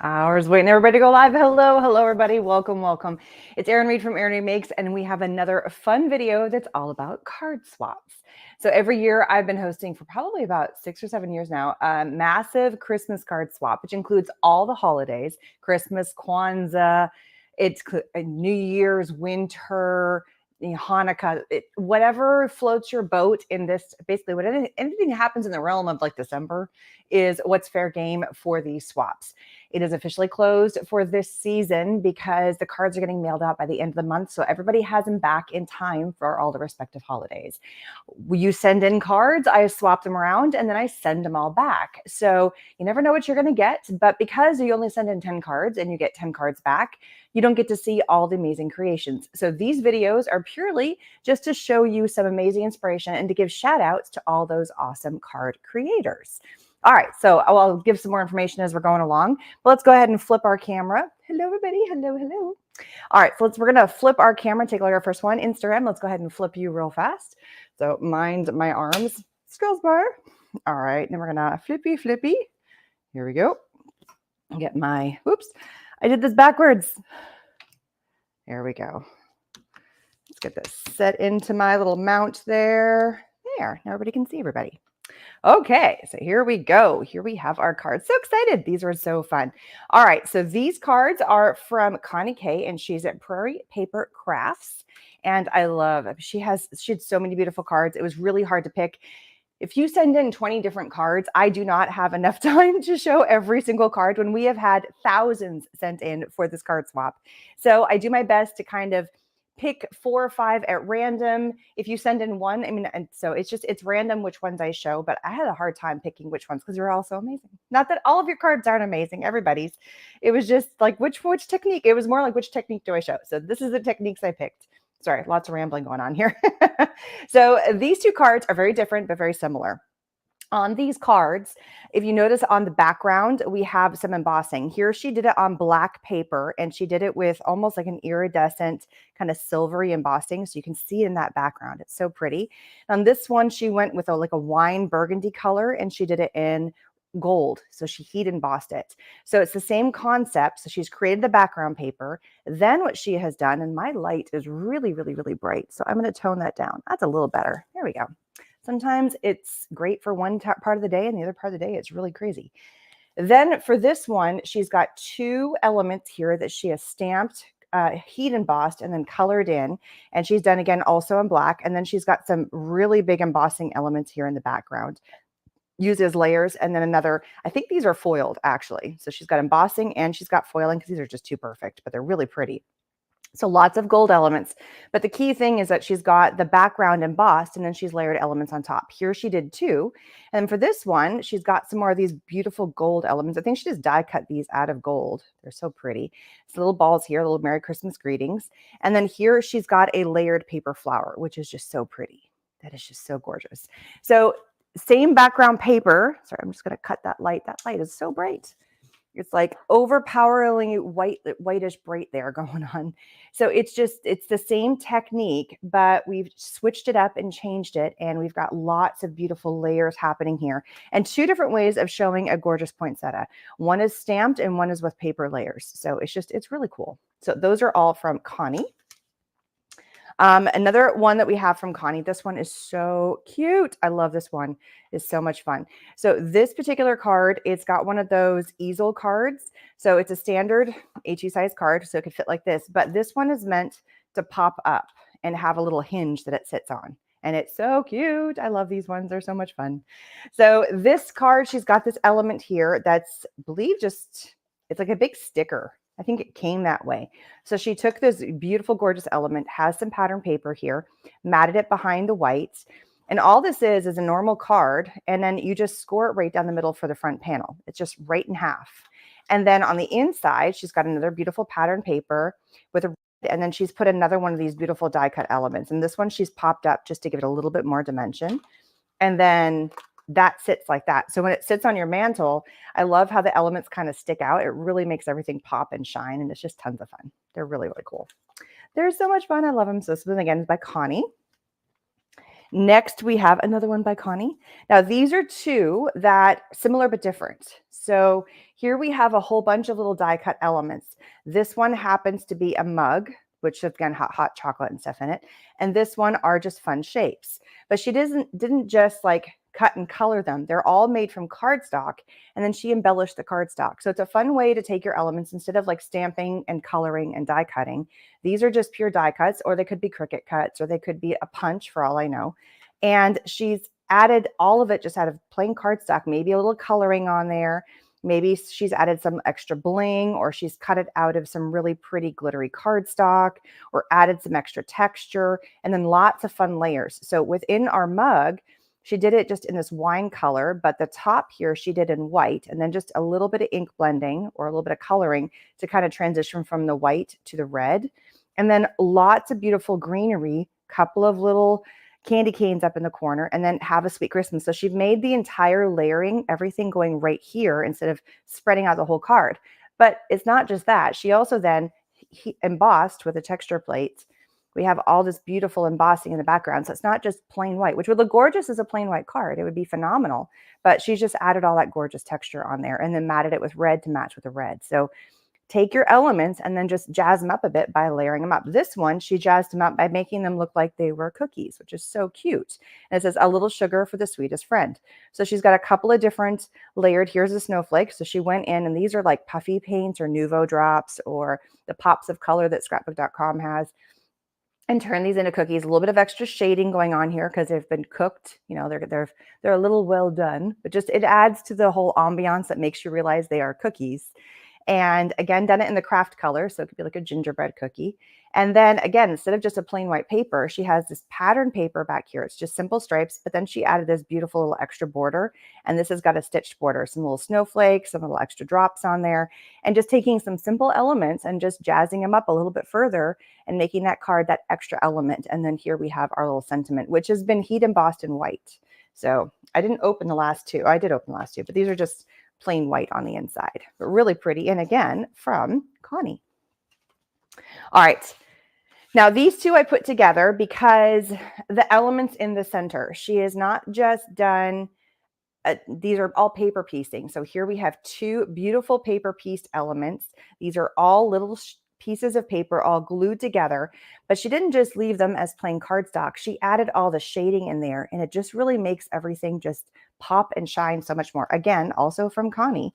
Hours waiting everybody to go live. Hello, everybody. Welcome. It's Erin Reed from Erin Reed Makes, and we have another fun video that's all about card swaps. So every year I've been hosting for probably about 6 or 7 years now, a massive Christmas card swap, which includes all the holidays, Christmas, Kwanzaa, it's New Year's, winter, Hanukkah, whatever floats your boat in this. Basically, what anything happens in the realm of like December is what's fair game for these swaps. It is officially closed for this season because the cards are getting mailed out by the end of the month. So everybody has them back in time for all the respective holidays. You send in cards, I swap them around, and then I send them all back. So you never know what you're going to get. But because you only send in 10 cards and you get 10 cards back, you don't get to see all the amazing creations. So these videos are purely just to show you some amazing inspiration and to give shout outs to all those awesome card creators. All right, so I'll give some more information as we're going along, but let's go ahead and flip our camera. Hello, everybody. Hello. All right, so we're going to flip our camera, take a look at our first one, Instagram. Let's go ahead and flip you real fast. So mind my arms, scrolls bar. All right, then we're going to flippy. Here we go. Get my, whoops, I did this backwards. There we go. Let's get this set into my little mount there. There, now everybody can see everybody. Okay, so here we go. Here we have our cards. So excited. These were so fun. All right, so these cards are from Connie K, and she's at Prairie Paper Crafts. And I love, she had so many beautiful cards. It was really hard to pick. If you send in 20 different cards, I do not have enough time to show every single card when we have had thousands sent in for this card swap. So I do my best to kind of pick 4 or 5 at random. If you send in one, I mean, and so it's random which ones I show, but I had a hard time picking which ones because they're all so amazing. Not that all of your cards aren't amazing, everybody's. It was just like which technique. It was more like which technique do I show? So this is the techniques I picked. Sorry, lots of rambling going on here. So these two cards are very different, but very similar. On these cards, if you notice on the background, we have some embossing. Here she did it on black paper, and she did it with almost like an iridescent kind of silvery embossing. So you can see it in that background. It's so pretty. On this one, she went with like a wine burgundy color, and she did it in gold. So she heat embossed it. So it's the same concept. So she's created the background paper. Then what she has done, and my light is really bright. So I'm going to tone that down. That's a little better. There we go. Sometimes it's great for one part of the day, and the other part of the day, it's really crazy. Then for this one, she's got 2 elements here that she has stamped, heat embossed, and then colored in. And she's done again also in black. And then she's got some really big embossing elements here in the background, used as layers. And then another, I think these are foiled actually. So she's got embossing and she's got foiling because these are just too perfect, but they're really pretty. So lots of gold elements, but the key thing is that she's got the background embossed and then she's layered elements on top. Here she did 2. And for this one, she's got some more of these beautiful gold elements. I think she just die cut these out of gold. They're so pretty. It's little balls here, little Merry Christmas greetings. And then here she's got a layered paper flower, which is just so pretty. That is just so gorgeous. So same background paper. Sorry, I'm just going to cut that light. That light is so bright. It's like overpoweringly whitish bright there going on. So it's the same technique, but we've switched it up and changed it. And we've got lots of beautiful layers happening here and 2 different ways of showing a gorgeous poinsettia. One is stamped and one is with paper layers. So it's really cool. So those are all from Connie. Another one that we have from Connie, this one is so cute. I love this one. It's so much fun. So this particular card, it's got one of those Easel cards. So it's a standard HE size card, so it could fit like this. But this one is meant to pop up and have a little hinge that it sits on. And it's so cute. I love these ones. They're so much fun. So this card, she's got this element here that's, I believe, it's like a big sticker. I think it came that way. So she took this beautiful, gorgeous element, has some pattern paper here, matted it behind the whites. And all this is a normal card. And then you just score it right down the middle for the front panel. It's just right in half. And then on the inside, she's got another beautiful pattern paper with a, and then she's put another one of these beautiful die cut elements. And this one she's popped up just to give it a little bit more dimension. And then that sits like that. So when it sits on your mantle, I love how the elements kind of stick out. It really makes everything pop and shine, and it's just tons of fun. They're really cool. They're so much fun. I love them. So this one again is by Connie. Next, we have another one by Connie. Now, these are two that similar but different. So here we have a whole bunch of little die cut elements. This one happens to be a mug, which has again hot chocolate and stuff in it. And this one are just fun shapes. But she didn't just like cut and color them. They're all made from cardstock, and then she embellished the cardstock. So it's a fun way to take your elements instead of like stamping and coloring and die cutting. These are just pure die cuts, or they could be Cricut cuts, or they could be a punch for all I know. And she's added all of it just out of plain cardstock, maybe a little coloring on there. Maybe she's added some extra bling, or she's cut it out of some really pretty glittery cardstock, or added some extra texture, and then lots of fun layers. So within our mug, she did it just in this wine color, but the top here she did in white, and then just a little bit of ink blending or a little bit of coloring to kind of transition from the white to the red. And then lots of beautiful greenery, couple of little candy canes up in the corner, and then Have a Sweet Christmas. So she made the entire layering, everything going right here instead of spreading out the whole card. But it's not just that. She also then embossed with a texture plate. We have all this beautiful embossing in the background. So it's not just plain white, which would look gorgeous as a plain white card. It would be phenomenal. But she's just added all that gorgeous texture on there and then matted it with red to match with the red. So take your elements and then just jazz them up a bit by layering them up. This one, she jazzed them up by making them look like they were cookies, which is so cute. And it says, a little sugar for the sweetest friend. So she's got a couple of different layered, here's a snowflake. So she went in, and these are like puffy paints or Nuvo drops or the pops of color that scrapbook.com has, and turn these into cookies. A little bit of extra shading going on here because they've been cooked. You know, they're a little well done, but just it adds to the whole ambiance that makes you realize they are cookies. And again, done it in the craft color. So it could be like a gingerbread cookie. And then again, instead of just a plain white paper, she has this pattern paper back here. It's just simple stripes, but then she added this beautiful little extra border. And this has got a stitched border, some little snowflakes, some little extra drops on there, and just taking some simple elements and just jazzing them up a little bit further and making that card that extra element. And then here we have our little sentiment, which has been heat embossed in white. So I didn't open the last two. I did open the last two, but these are just plain white on the inside, but really pretty. And again, from Connie. All right. Now these two I put together because the elements in the center, she has not just done, these are all paper piecing. So here we have two beautiful paper pieced elements. These are all little pieces of paper all glued together, but she didn't just leave them as plain cardstock. She added all the shading in there, and it just really makes everything just pop and shine so much more. Again, also from Connie.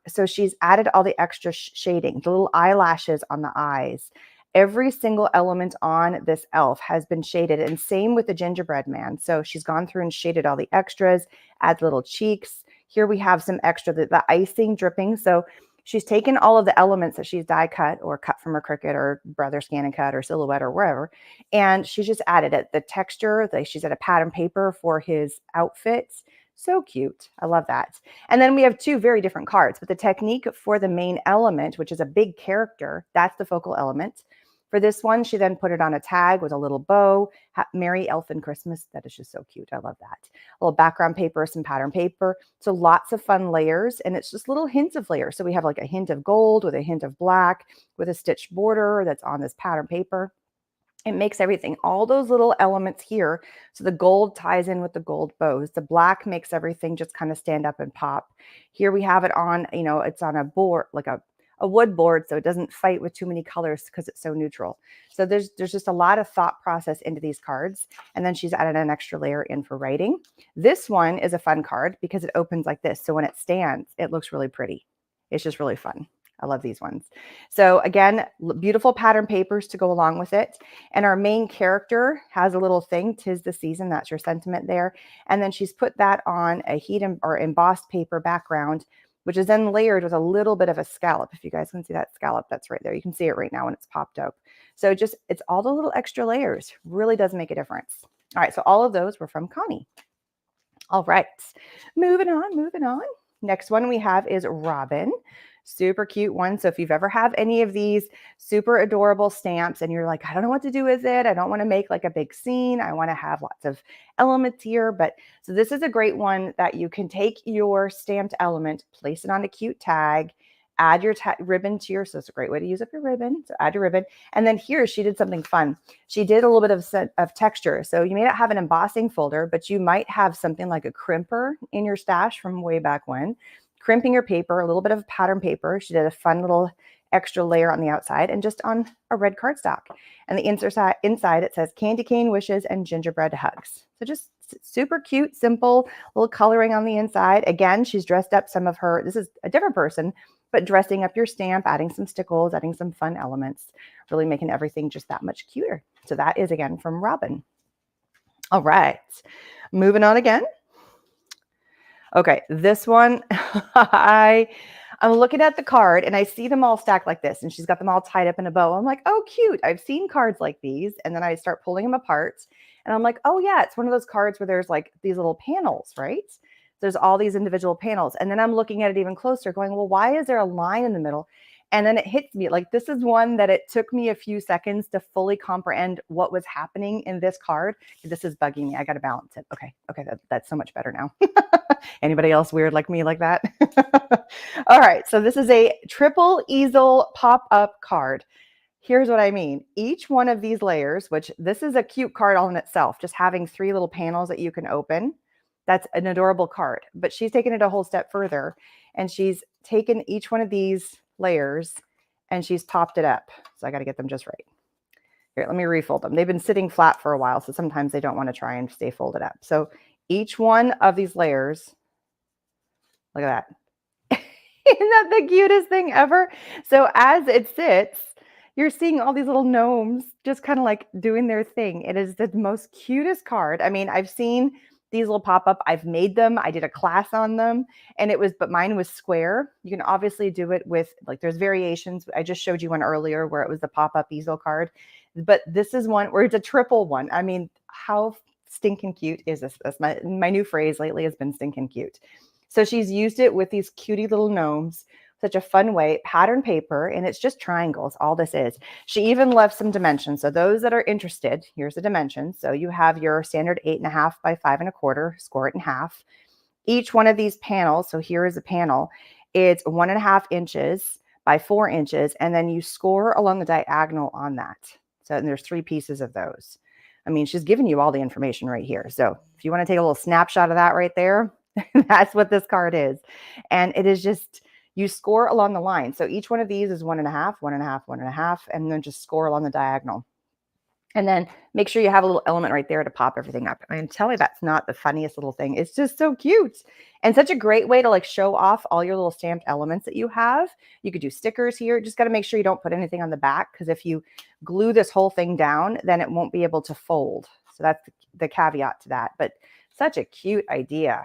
So she's added all the extra shading, the little eyelashes on the eyes. Every single element on this elf has been shaded, and same with the gingerbread man. So she's gone through and shaded all the extras, add little cheeks. Here we have some extra, the icing dripping. So she's taken all of the elements that she's die cut or cut from her Cricut or Brother Scan and Cut or Silhouette or wherever, and she's just added it. The texture, she's added a pattern paper for his outfits. So cute. I love that. And then we have two very different cards, but the technique for the main element, which is a big character, that's the focal element. For this one, she then put it on a tag with a little bow. Merry Elfin Christmas. That is just so cute. I love that. A little background paper, some pattern paper. So lots of fun layers, and it's just little hints of layers. So we have like a hint of gold with a hint of black with a stitched border that's on this pattern paper. It makes everything, all those little elements here. So the gold ties in with the gold bows. The black makes everything just kind of stand up and pop. Here we have it on, you know, it's on a board, like a wood board, so it doesn't fight with too many colors because it's so neutral. So there's just a lot of thought process into these cards. And then she's added an extra layer in for writing. This one is a fun card because it opens like this. So when it stands, it looks really pretty. It's just really fun. I love these ones. So again, beautiful pattern papers to go along with it. And our main character has a little thing, 'tis the season, that's your sentiment there. And then she's put that on a heat or embossed paper background, which is then layered with a little bit of a scallop. If you guys can see that scallop, that's right there. You can see it right now when it's popped up. So just, it's all the little extra layers. Really does make a difference. All right, so all of those were from Connie. All right, moving on. Next one we have is Robin. Super cute one. So if you've ever have any of these super adorable stamps and you're like, I don't know what to do with it. I don't want to make like a big scene. I want to have lots of elements here. But so this is a great one that you can take your stamped element, place it on a cute tag, add your ribbon to your, so it's a great way to use up your ribbon. So add your ribbon. And then here she did something fun. She did a little bit of texture. So you may not have an embossing folder, but you might have something like a crimper in your stash from way back when. Crimping your paper, a little bit of pattern paper. She did a fun little extra layer on the outside and just on a red cardstock. And the inside it says candy cane wishes and gingerbread hugs. So just super cute, simple, little coloring on the inside. Again, she's dressed up some of her, this is a different person, but dressing up your stamp, adding some stickles, adding some fun elements, really making everything just that much cuter. So that is again from Robin. All right, moving on again. Okay, this one, I'm looking at the card and I see them all stacked like this, and she's got them all tied up in a bow. I'm like, oh, cute. I've seen cards like these. And then I start pulling them apart and I'm like, oh yeah, it's one of those cards where there's like these little panels, right? There's all these individual panels. And then I'm looking at it even closer going, well, why is there a line in the middle? And then it hits me like, this is one that it took me a few seconds to fully comprehend what was happening in this card. This is bugging me. I got to balance it. Okay. That's so much better now. Anybody else weird like me like that? All right. So this is a triple easel pop-up card. Here's what I mean. Each one of these layers, which this is a cute card all in itself, just having 3 little panels that you can open. That's an adorable card, but she's taken it a whole step further and she's taken each one of these layers and she's topped it up. So I got to get them just right. Here, let me refold them. They've been sitting flat for a while, so sometimes they don't want to try and stay folded up. So each one of these layers, look at that. Isn't that the cutest thing ever? So as it sits, you're seeing all these little gnomes just kind of like doing their thing. It is the most cutest card. I mean, I've seen these little pop up. I've made them. I did a class on them and but mine was square. You can obviously do it with like, there's variations. I just showed you one earlier where it was the pop up easel card, but this is one where it's a triple one. I mean, how stinking cute is this? That's my new phrase lately has been stinking cute. So she's used it with these cutie little gnomes, such a fun way, pattern paper, and it's just triangles, all this is. She even left some dimensions. So those that are interested, here's the dimensions. So you have your standard 8.5 by 5 1/4, score it in half. Each one of these panels, so here is a panel, it's 1.5 inches by 4 inches, and then you score along the diagonal on that. So and there's 3 pieces of those. I mean, she's giving you all the information right here. So if you want to take a little snapshot of that right there, that's what this card is. And it is just, you score along the line. So each one of these is 1.5, 1.5, 1.5, and then just score along the diagonal. And then make sure you have a little element right there to pop everything up. I mean, tell me that's not the funniest little thing. It's just so cute. And such a great way to like show off all your little stamped elements that you have. You could do stickers here. Just got to make sure you don't put anything on the back, because if you glue this whole thing down, then it won't be able to fold. So that's the caveat to that. But such a cute idea.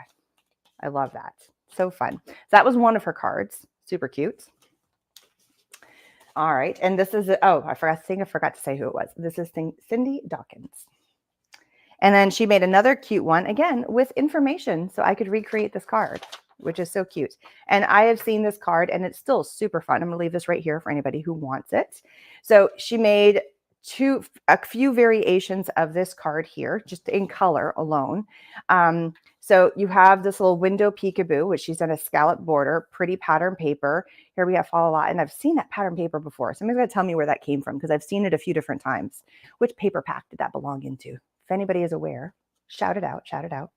I love that. So fun. So that was one of her cards. Super cute. All right. And this is, I forgot to say who it was. This is Cindy Dawkins. And then she made another cute one, again, with information. So I could recreate this card, which is so cute. And I have seen this card and it's still super fun. I'm going to leave this right here for anybody who wants it. So she made a few variations of this card here, just in color alone. So you have this little window peekaboo, which she's done a scallop border, pretty pattern paper. Here we have Fall Lot, and I've seen that pattern paper before. Somebody's going to tell me where that came from, because I've seen it a few different times. Which paper pack did that belong into? If anybody is aware, shout it out, shout it out.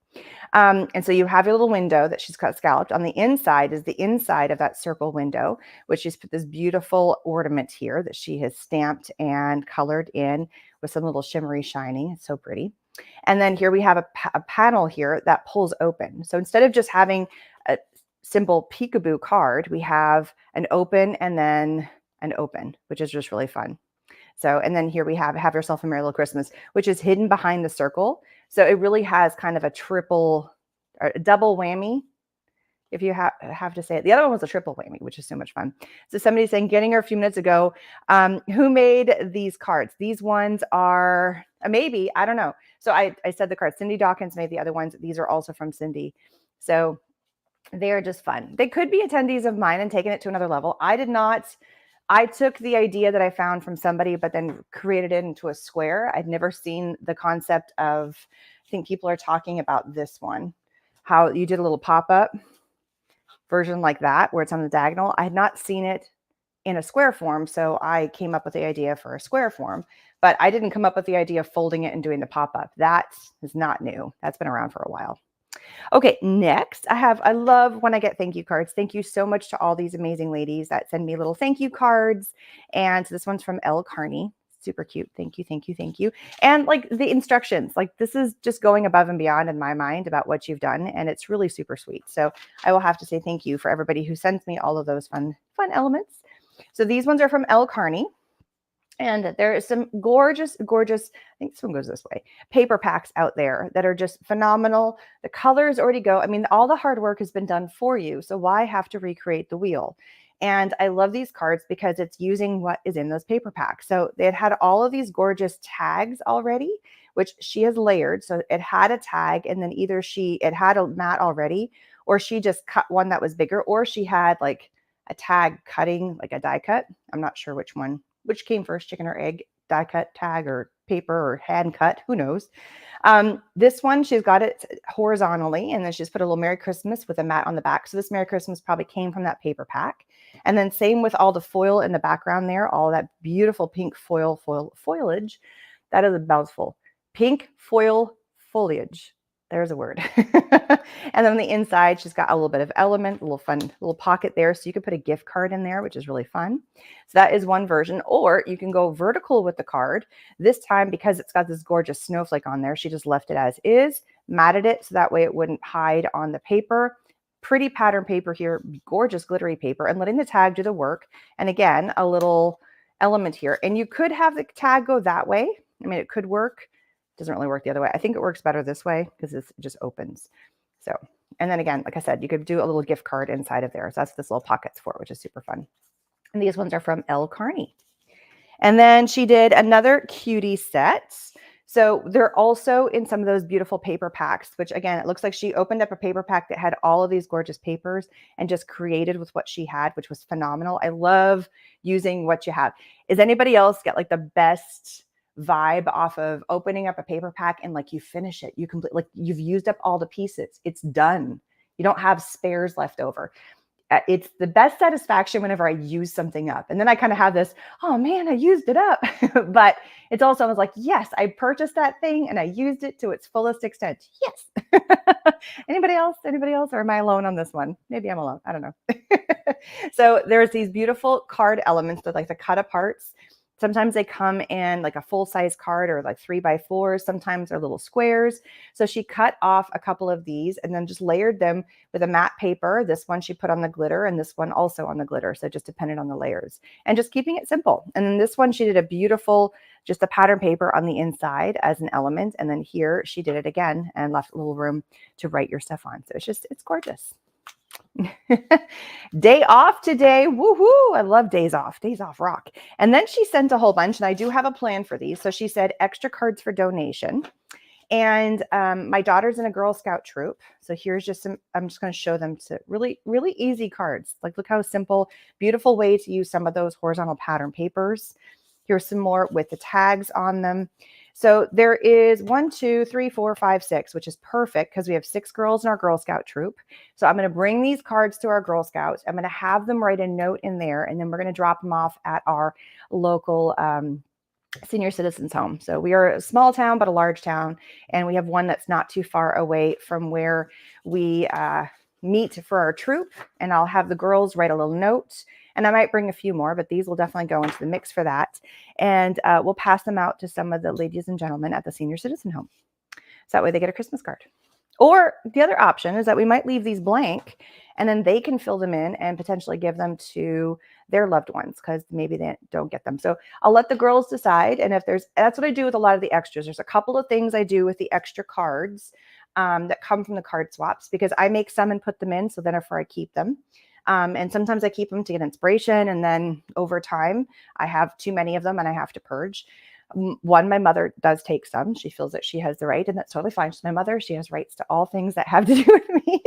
And so you have your little window that she's got scalloped. On the inside is the inside of that circle window, which she's put this beautiful ornament here that she has stamped and colored in with some little shimmery shining. It's so pretty. And then here we have a panel here that pulls open. So instead of just having a simple peekaboo card, we have an open and then an open, which is just really fun. So, and then here we have Yourself a Merry Little Christmas, which is hidden behind the circle. So it really has kind of a double whammy, if you have to say it. The other one was a triple whammy, which is so much fun. So somebody's saying, getting her a few minutes ago, who made these cards? These ones are maybe, I don't know. So I said the cards, Cindy Dawkins made the other ones. These are also from Cindy. So they are just fun. They could be attendees of mine and taken it to another level. I did not. I took the idea that I found from somebody, but then created it into a square. I'd never seen the concept of, I think people are talking about this one, how you did a little pop-up version like that, where it's on the diagonal. I had not seen it in a square form, so I came up with the idea for a square form, but I didn't come up with the idea of folding it and doing the pop-up. That is not new. That's been around for a while. Okay, next I love when I get thank you cards. Thank you so much to all these amazing ladies that send me little thank you cards. And this one's from Elle Carney. Super cute. Thank you, thank you, thank you. And like the instructions, like this is just going above and beyond in my mind about what you've done. And it's really super sweet. So I will have to say thank you for everybody who sends me all of those fun elements. So these ones are from Elle Carney. And there is some gorgeous, gorgeous, I think this one goes this way, paper packs out there that are just phenomenal. The colors already go. I mean, all the hard work has been done for you. So why have to recreate the wheel? And I love these cards because it's using what is in those paper packs. So it had all of these gorgeous tags already, which she has layered. So it had a tag, and then either it had a mat already, or she just cut one that was bigger, or she had like a tag cutting, like a die cut. I'm not sure which came first, chicken or egg, die cut tag or paper or hand cut, who knows. This one, she's got it horizontally, and then she's put a little Merry Christmas with a mat on the back. So this Merry Christmas probably came from that paper pack. And then same with all the foil in the background there, all that beautiful pink foliage. That is a mouthful. Pink foil foliage. There's a word. And then on the inside, she's got a little bit of element, a little fun little pocket there. So you could put a gift card in there, which is really fun. So that is one version. Or you can go vertical with the card. This time, because it's got this gorgeous snowflake on there, she just left it as is, matted it so that way it wouldn't hide on the paper. Pretty pattern paper here, gorgeous glittery paper, and letting the tag do the work. And again, a little element here. And you could have the tag go that way. I mean, it could work. Doesn't really work the other way. I think it works better this way because it just opens. So, and then again, like I said, you could do a little gift card inside of there. So that's what this little pocket's for, which is super fun. And these ones are from Elle Carney. And then she did another cutie set. So they're also in some of those beautiful paper packs, which again, it looks like she opened up a paper pack that had all of these gorgeous papers and just created with what she had, which was phenomenal. I love using what you have. Is anybody else get like the best vibe off of opening up a paper pack and like you finish it, you complete, like you've used up all the pieces, it's done, you don't have spares left over. It's the best satisfaction whenever I use something up, and then I kind of have this, oh man, I used it up. But it's also, I was like, yes, I purchased that thing and I used it to its fullest extent. Yes. Anybody else, or am I alone on this one? Maybe I'm alone, I don't know. So there's these beautiful card elements that like the cut aparts. Sometimes they come in like a full-size card or like 3x4s. Sometimes they're little squares. So she cut off a couple of these and then just layered them with a matte paper. This one she put on the glitter, and this one also on the glitter. So it just depended on the layers, and just keeping it simple. And then this one she did a beautiful, just a pattern paper on the inside as an element. And then here she did it again and left a little room to write your stuff on. So it's gorgeous. Day off today. Woohoo! I love days off. Days off rock. And then she sent a whole bunch, and I do have a plan for these. So she said extra cards for donation. And my daughter's in a Girl Scout troop. So here's just some, I'm just going to show them to really, really easy cards. Like, look how simple, beautiful way to use some of those horizontal pattern papers. Here's some more with the tags on them. So there is 1, 2, 3, 4, 5, 6, which is perfect because we have 6 girls in our Girl Scout troop. So I'm going to bring these cards to our Girl Scouts. I'm going to have them write a note in there, and then we're going to drop them off at our local senior citizens home. So we are a small town, but a large town. And we have one that's not too far away from where we meet for our troop. And I'll have the girls write a little note. And I might bring a few more, but these will definitely go into the mix for that. And we'll pass them out to some of the ladies and gentlemen at the senior citizen home. So that way they get a Christmas card. Or the other option is that we might leave these blank, and then they can fill them in and potentially give them to their loved ones because maybe they don't get them. So I'll let the girls decide. And if that's what I do with a lot of the extras. There's a couple of things I do with the extra cards that come from the card swaps, because I make some and put them in. So then I keep them. And sometimes I keep them to get inspiration. And then over time, I have too many of them and I have to purge. One, my mother does take some. She feels that she has the right, and that's totally fine. She's my mother. She has rights to all things that have to do with me.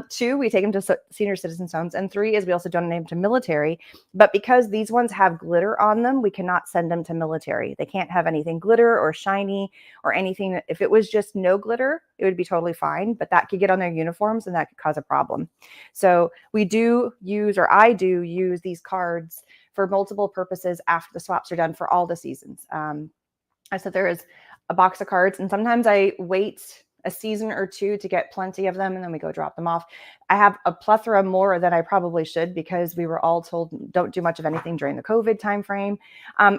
Two, we take them to senior citizens' homes. And three is we also donate them to military. But because these ones have glitter on them, we cannot send them to military. They can't have anything glitter or shiny or anything. If it was just no glitter, it would be totally fine. But that could get on their uniforms and that could cause a problem. So we do use, or I do use these cards for multiple purposes after the swaps are done for all the seasons. I said there is a box of cards, and sometimes I wait a season or two to get plenty of them, and then we go drop them off. I have a plethora more than I probably should because we were all told don't do much of anything during the COVID timeframe.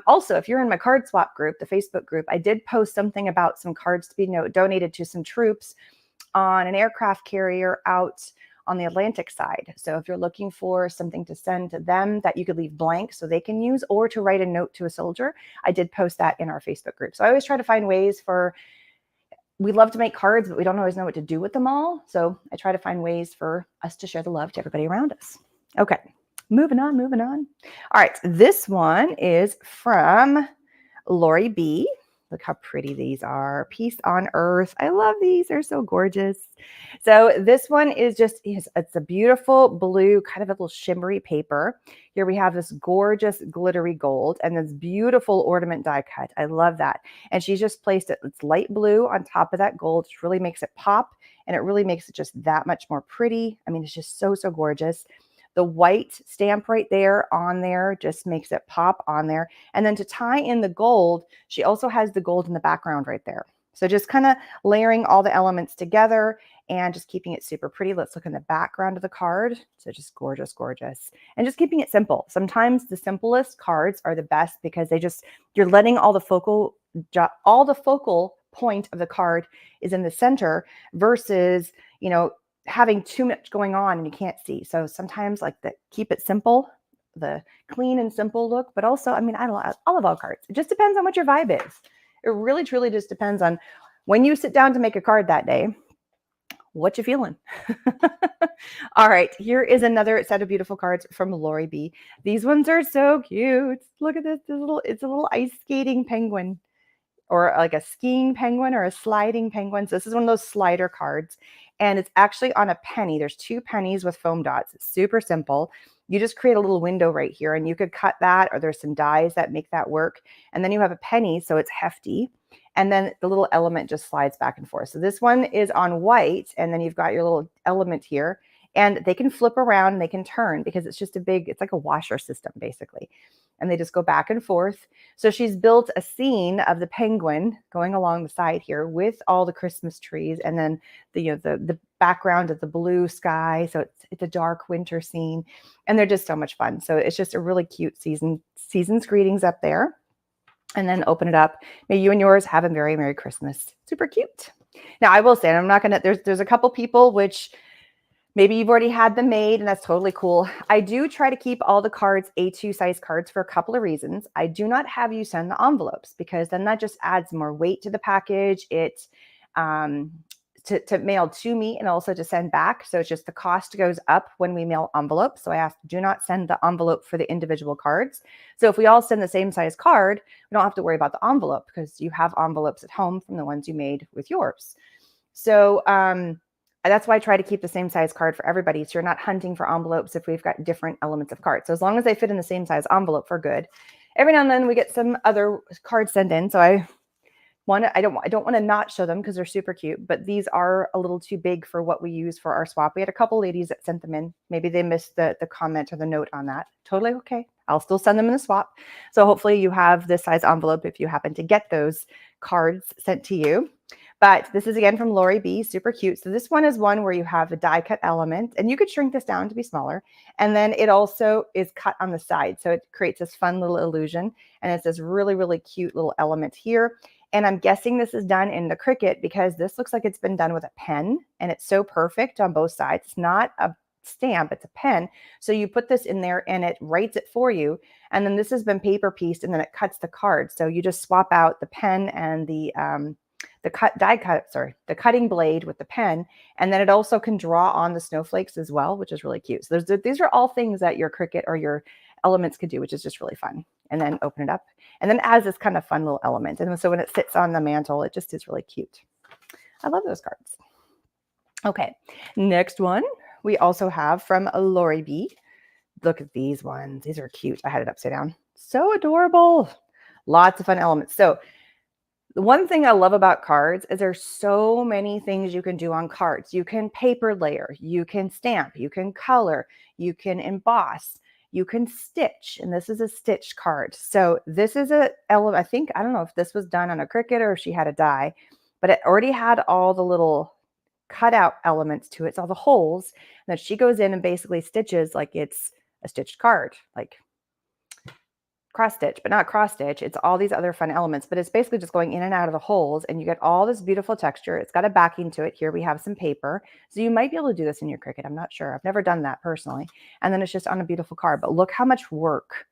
Also, if you're in my card swap group, the Facebook group, I did post something about some cards to be donated to some troops on an aircraft carrier out on the Atlantic side. So if you're looking for something to send to them that you could leave blank so they can use, or to write a note to a soldier, I did post that in our Facebook group. So I always try to find ways we love to make cards, but we don't always know what to do with them all. So I try to find ways for us to share the love to everybody around us. Okay, moving on. All right, this one is from Lori B. Look how pretty these are. Peace on Earth. I love these. They're so gorgeous. So this one is it's a beautiful blue, kind of a little shimmery paper. Here we have this gorgeous glittery gold and this beautiful ornament die cut. I love that. And she's just placed it's light blue on top of that gold, which really makes it pop. And it really makes it just that much more pretty. I mean, it's just so, so gorgeous. The white stamp right there on there just makes it pop on there. And then to tie in the gold, she also has the gold in the background right there. So just kind of layering all the elements together and just keeping it super pretty. Let's look in the background of the card. So just gorgeous, gorgeous. And just keeping it simple. Sometimes the simplest cards are the best because you're letting all the focal point of the card is in the center versus, having too much going on and you can't see. So sometimes keep it simple, the clean and simple look, but also, I love all cards. It just depends on what your vibe is. It really, truly just depends on when you sit down to make a card that day, what you feeling. All right, here is another set of beautiful cards from Lori B. These ones are so cute. Look at this, it's a little ice skating penguin, or like a skiing penguin or a sliding penguin. So this is one of those slider cards. And it's actually on a penny. There's 2 pennies with foam dots. It's super simple. You just create a little window right here and you could cut that, or there's some dies that make that work. And then you have a penny, so it's hefty. And then the little element just slides back and forth. So this one is on white, and then you've got your little element here. And they can flip around and they can turn because it's just it's like a washer system basically. And they just go back and forth. So she's built a scene of the penguin going along the side here with all the Christmas trees, and then the background of the blue sky. So it's a dark winter scene, and they're just so much fun. So it's just a really cute season's greetings up there. And then open it up. May you and yours have a very Merry Christmas. Super cute. Now I will say, and I'm not gonna. There's a couple people which maybe you've already had them made, and that's totally cool. I do try to keep all the cards A2 size cards for a couple of reasons. I do not have you send the envelopes because then that just adds more weight to the package. It to mail to me and also to send back. So it's just the cost goes up when we mail envelopes. So I ask, do not send the envelope for the individual cards. So if we all send the same size card, we don't have to worry about the envelope because you have envelopes at home from the ones you made with yours. So that's why I try to keep the same size card for everybody. So you're not hunting for envelopes if we've got different elements of cards. So as long as they fit in the same size envelope, we're good. Every now and then we get some other cards sent in. So I don't want to not show them because they're super cute, but these are a little too big for what we use for our swap. We had a couple ladies that sent them in. Maybe they missed the comment or the note on that. Totally okay. I'll still send them in the swap. So hopefully you have this size envelope if you happen to get those cards sent to you. But this is again from Lori B, super cute. So this one is one where you have a die cut element, and you could shrink this down to be smaller. And then it also is cut on the side. So it creates this fun little illusion. And it's this really, really cute little element here. And I'm guessing this is done in the Cricut because this looks like it's been done with a pen, and it's so perfect on both sides. It's not a stamp, it's a pen. So you put this in there and it writes it for you. And then this has been paper pieced, and then it cuts the card. So you just swap out the pen and the cutting blade with the pen, and then it also can draw on the snowflakes as well, which is really cute. So these are all things that your Cricut or your elements could do, which is just really fun. and then open it up. And then it has this kind of fun little element. And so when it sits on the mantle, it just is really cute. I love those cards. Okay, next one we also have from Lori B. Look at these ones. These are cute. I had it upside down. So adorable. Lots of fun elements. So the one thing I love about cards is there's so many things you can do on cards. You can paper layer, you can stamp, you can color, you can emboss, you can stitch. And this is a stitched card. So this is a element. I think, I don't know if this was done on a Cricut or if she had a die, but it already had all the little cutout elements to it. So all the holes that she goes in and basically stitches like it's a stitched card, like cross stitch, but not cross stitch. It's all these other fun elements, but it's basically just going in and out of the holes and you get all this beautiful texture. It's got a backing to it. Here we have some paper. So you might be able to do this in your Cricut. I'm not sure. I've never done that personally. And then it's just on a beautiful card, but look how much work.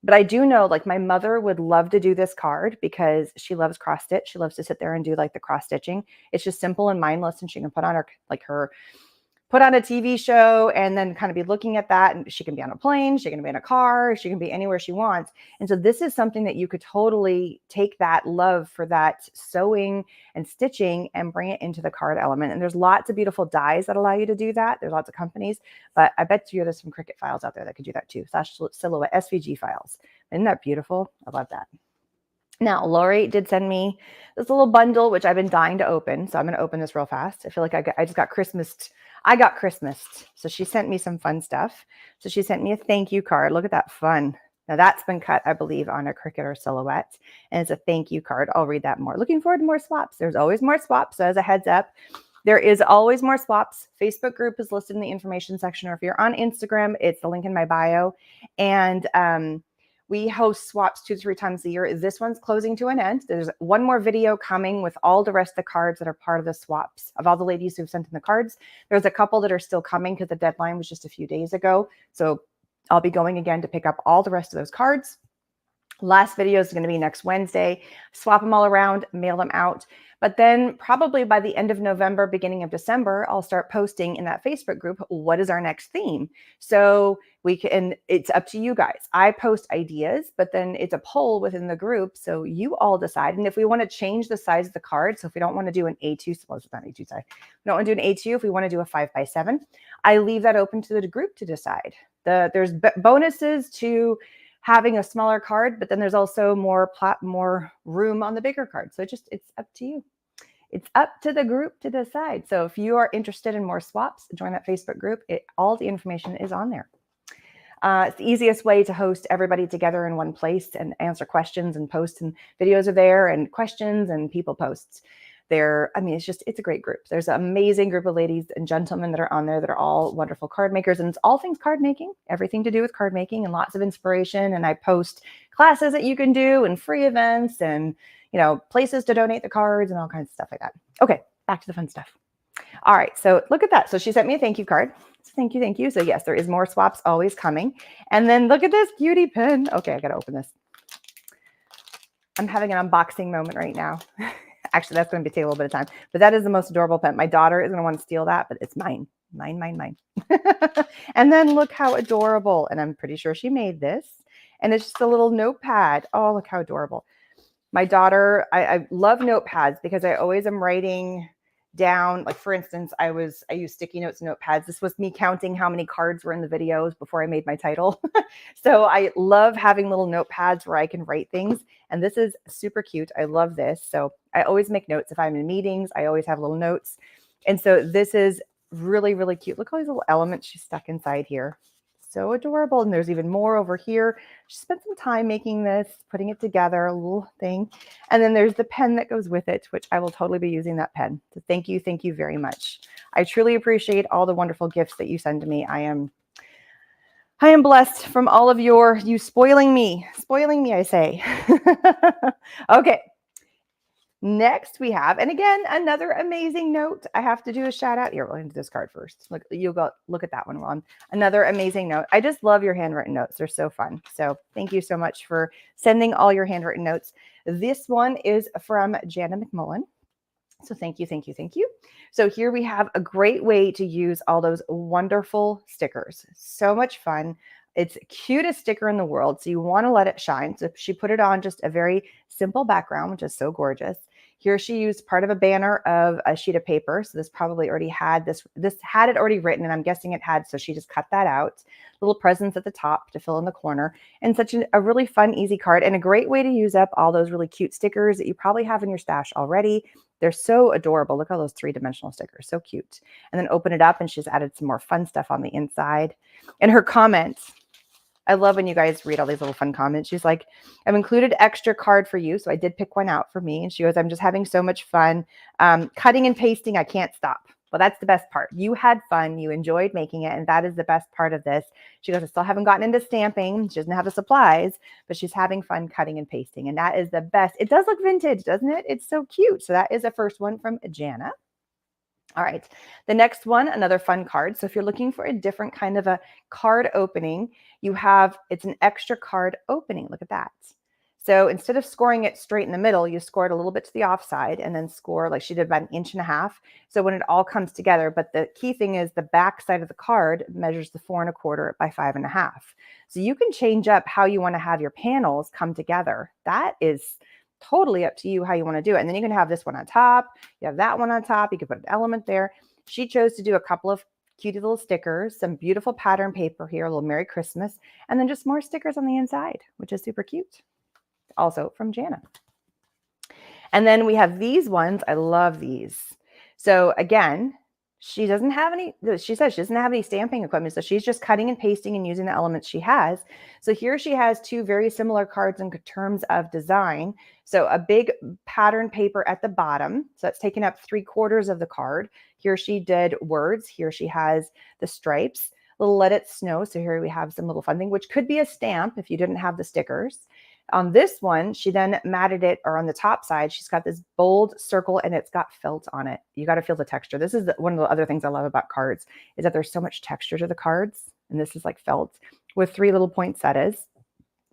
But I do know like my mother would love to do this card because she loves cross stitch. She loves to sit there and do like the cross stitching. It's just simple and mindless and she can put on put on a TV show and then kind of be looking at that. And she can be on a plane, she can be in a car, she can be anywhere she wants. And so this is something that you could totally take that love for that sewing and stitching and bring it into the card element. And there's lots of beautiful dies that allow you to do that. There's lots of companies, but I bet you there's some Cricut files out there that could do that too. Silhouette SVG files. Isn't that beautiful? I love that. Now, Lori did send me this little bundle, which I've been dying to open. So I'm going to open this real fast. I feel like I just got Christmased. I got Christmased. So she sent me some fun stuff. So she sent me a thank you card. Look at that fun. Now that's been cut, I believe, on a Cricut or Silhouette. And it's a thank you card. I'll read that more. Looking forward to more swaps. There's always more swaps. So as a heads up, there is always more swaps. Facebook group is listed in the information section. Or if you're on Instagram, it's the link in my bio. And we host swaps 2 to 3 times a year. This one's closing to an end. There's one more video coming with all the rest of the cards that are part of the swaps of all the ladies who've sent in the cards. There's a couple that are still coming because the deadline was just a few days ago. So I'll be going again to pick up all the rest of those cards. Last video is going to be next Wednesday. Swap them all around, mail them out. But then probably by the end of November, beginning of December, I'll start posting in that Facebook group, what is our next theme? So we can, it's up to you guys. I post ideas, but then it's a poll within the group. So you all decide. And if we want to change the size of the card, so if we don't want to do an A2, suppose it's not A2 size, we don't want to do an A2, if we want to do a 5x7, I leave that open to the group to decide. There's bonuses to having a smaller card, but then there's also more room on the bigger card. So it's up to you. It's up to the group to decide. So if you are interested in more swaps, join that Facebook group. All the information is on there. It's the easiest way to host everybody together in one place and answer questions and posts, and videos are there and questions and people posts. It's a great group. There's an amazing group of ladies and gentlemen that are on there that are all wonderful card makers, and it's all things card making, everything to do with card making and lots of inspiration. And I post classes that you can do and free events and, places to donate the cards and all kinds of stuff like that. Okay, back to the fun stuff. All right, so look at that. So she sent me a thank you card. So thank you. So yes, there is more swaps always coming. And then look at this cutie pen. Okay, I got to open this. I'm having an unboxing moment right now. Actually, that's going to take a little bit of time, but that is the most adorable pen. My daughter is going to want to steal that, but it's mine. Mine. And then look how adorable. And I'm pretty sure she made this. And it's just a little notepad. Oh, look how adorable. My daughter, I love notepads because I always am writing down, like for instance, I use sticky notes and notepads. This was me counting how many cards were in the videos before I made my title. So I love having little notepads where I can write things. And this is super cute. I love this. So I always make notes. If I'm in meetings, I always have little notes. And so this is really, really cute. Look at all these little elements she's stuck inside here. So adorable. And there's even more over here. She spent some time making this, putting it together, a little thing. And then there's the pen that goes with it, which I will totally be using that pen. So thank you very much. I truly appreciate all the wonderful gifts that you send to me. I am blessed from all of you spoiling me, I say. Okay. Next we have, and again, another amazing note. I have to do a shout out here. We'll into this card first. Look at that one, Ron. Another amazing note. I just love your handwritten notes. They're so fun. So thank you so much for sending all your handwritten notes. This one is from Jana McMullen. So thank you, thank you, thank you. So here we have a great way to use all those wonderful stickers. So much fun. It's the cutest sticker in the world. So you want to let it shine. So she put it on just a very simple background, which is so gorgeous. Here she used part of a banner of a sheet of paper. So this probably already had this had it already written, and I'm guessing it had. So she just cut that out. Little presents at the top to fill in the corner, and such a really fun, easy card, and a great way to use up all those really cute stickers that you probably have in your stash already. They're so adorable. Look at all those three-dimensional stickers. So cute. And then open it up, and she's added some more fun stuff on the inside. And her comments, I love when you guys read all these little fun comments. She's like, I've included extra card for you. So I did pick one out for me. And she goes, I'm just having so much fun. Cutting and pasting, I can't stop. Well, that's the best part. You had fun. You enjoyed making it. And that is the best part of this. She goes, I still haven't gotten into stamping. She doesn't have the supplies, but she's having fun cutting and pasting. And that is the best. It does look vintage, doesn't it? It's so cute. So that is the first one from Jana. All right, the next one, another fun card. So if you're looking for a different kind of a card opening, it's an extra card opening. Look at that. So instead of scoring it straight in the middle, you score it a little bit to the offside and then score like she did about 1.5 inches. So when it all comes together, but the key thing is the back side of the card measures the 4.25 by 5.5. So you can change up how you want to have your panels come together. That is totally up to you how you want to do it. And then you can have this one on top. You have that one on top. You can put an element there. She chose to do a couple of cutie little stickers, some beautiful pattern paper here, a little Merry Christmas, and then just more stickers on the inside, which is super cute. Also from Jana. And then we have these ones. I love these. So again, she says she doesn't have any stamping equipment. So she's just cutting and pasting and using the elements she has. So here she has two very similar cards in terms of design. So a big pattern paper at the bottom. So that's taking up 3/4 of the card. Here she did words. Here she has the stripes. Little Let It Snow. So here we have some little fun thing, which could be a stamp if you didn't have the stickers. On this one, she then matted it, or on the top side, she's got this bold circle and it's got felt on it. You got to feel the texture. This is one of the other things I love about cards is that there's so much texture to the cards. And this is like felt with 3 little poinsettias.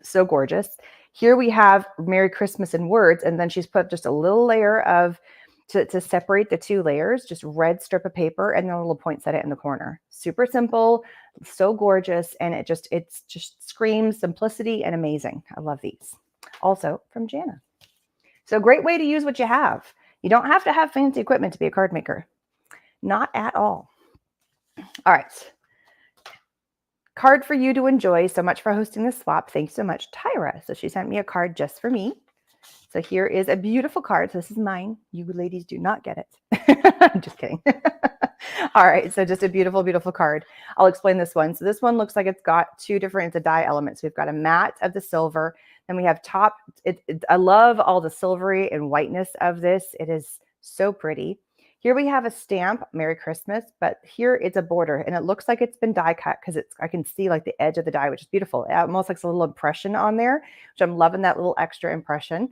So gorgeous. Here we have Merry Christmas in words. And then she's put just a little layer of, to separate the 2 layers, just red strip of paper and then a little poinsettia in the corner. Super simple, so gorgeous. And it just screams simplicity and amazing. I love these. Also from Jana. So great way to use what you have. You don't have to have fancy equipment to be a card maker. Not at all. All right. Card for you to enjoy. So much for hosting this swap. Thanks so much, Tyra. So she sent me a card just for me. So here is a beautiful card. So this is mine. You ladies do not get it. I'm just kidding. All right. So just a beautiful, beautiful card. I'll explain this one. So this one looks like it's got 2 different, it's a die element. So we've got a matte of the silver. Then we have top. I love all the silvery and whiteness of this. It is so pretty. Here we have a stamp, Merry Christmas, but here it's a border and it looks like it's been die cut because I can see like the edge of the die, which is beautiful. It almost looks a little impression on there, which I'm loving that little extra impression.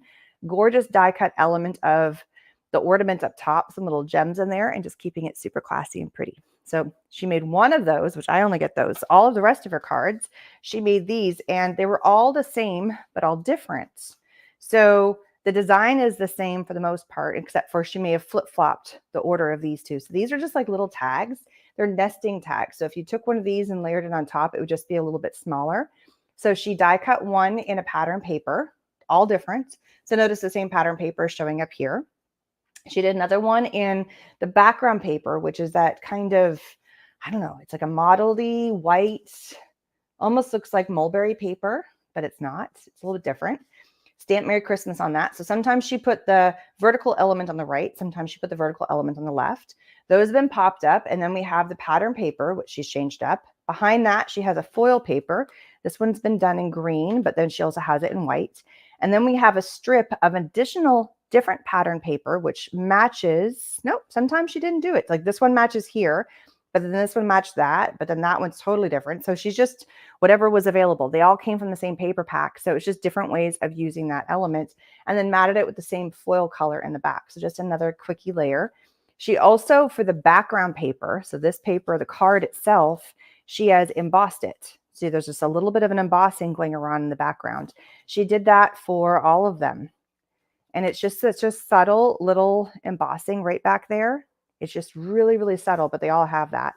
Gorgeous die cut element of the ornament up top, some little gems in there and just keeping it super classy and pretty. So she made one of those, which I only get those. All of the rest of her cards, she made these and they were all the same, but all different. So the design is the same for the most part, except for she may have flip-flopped the order of these 2. So these are just like little tags. They're nesting tags. So if you took one of these and layered it on top, it would just be a little bit smaller. So she die cut one in a pattern paper, all different. So notice the same pattern paper showing up here. She did another one in the background paper, which is that kind of, I don't know, it's like a mottledy white, almost looks like mulberry paper, but it's not. It's a little bit different. Stamp Merry Christmas on that. So sometimes she put the vertical element on the right. Sometimes she put the vertical element on the left. Those have been popped up. And then we have the pattern paper, which she's changed up. Behind that, she has a foil paper. This one's been done in green, but then she also has it in white. And then we have a strip of additional different pattern paper, which matches. Nope, sometimes she didn't do it. Like this one matches here, but then this one matched that, but then that one's totally different. So she's just whatever was available. They all came from the same paper pack. So it's just different ways of using that element and then matted it with the same foil color in the back. So just another quickie layer. She also, for the background paper, so this paper, the card itself, she has embossed it. See, there's just a little bit of an embossing going around in the background. She did that for all of them. And it's just such a subtle little embossing right back there. It's just really, really subtle, but they all have that.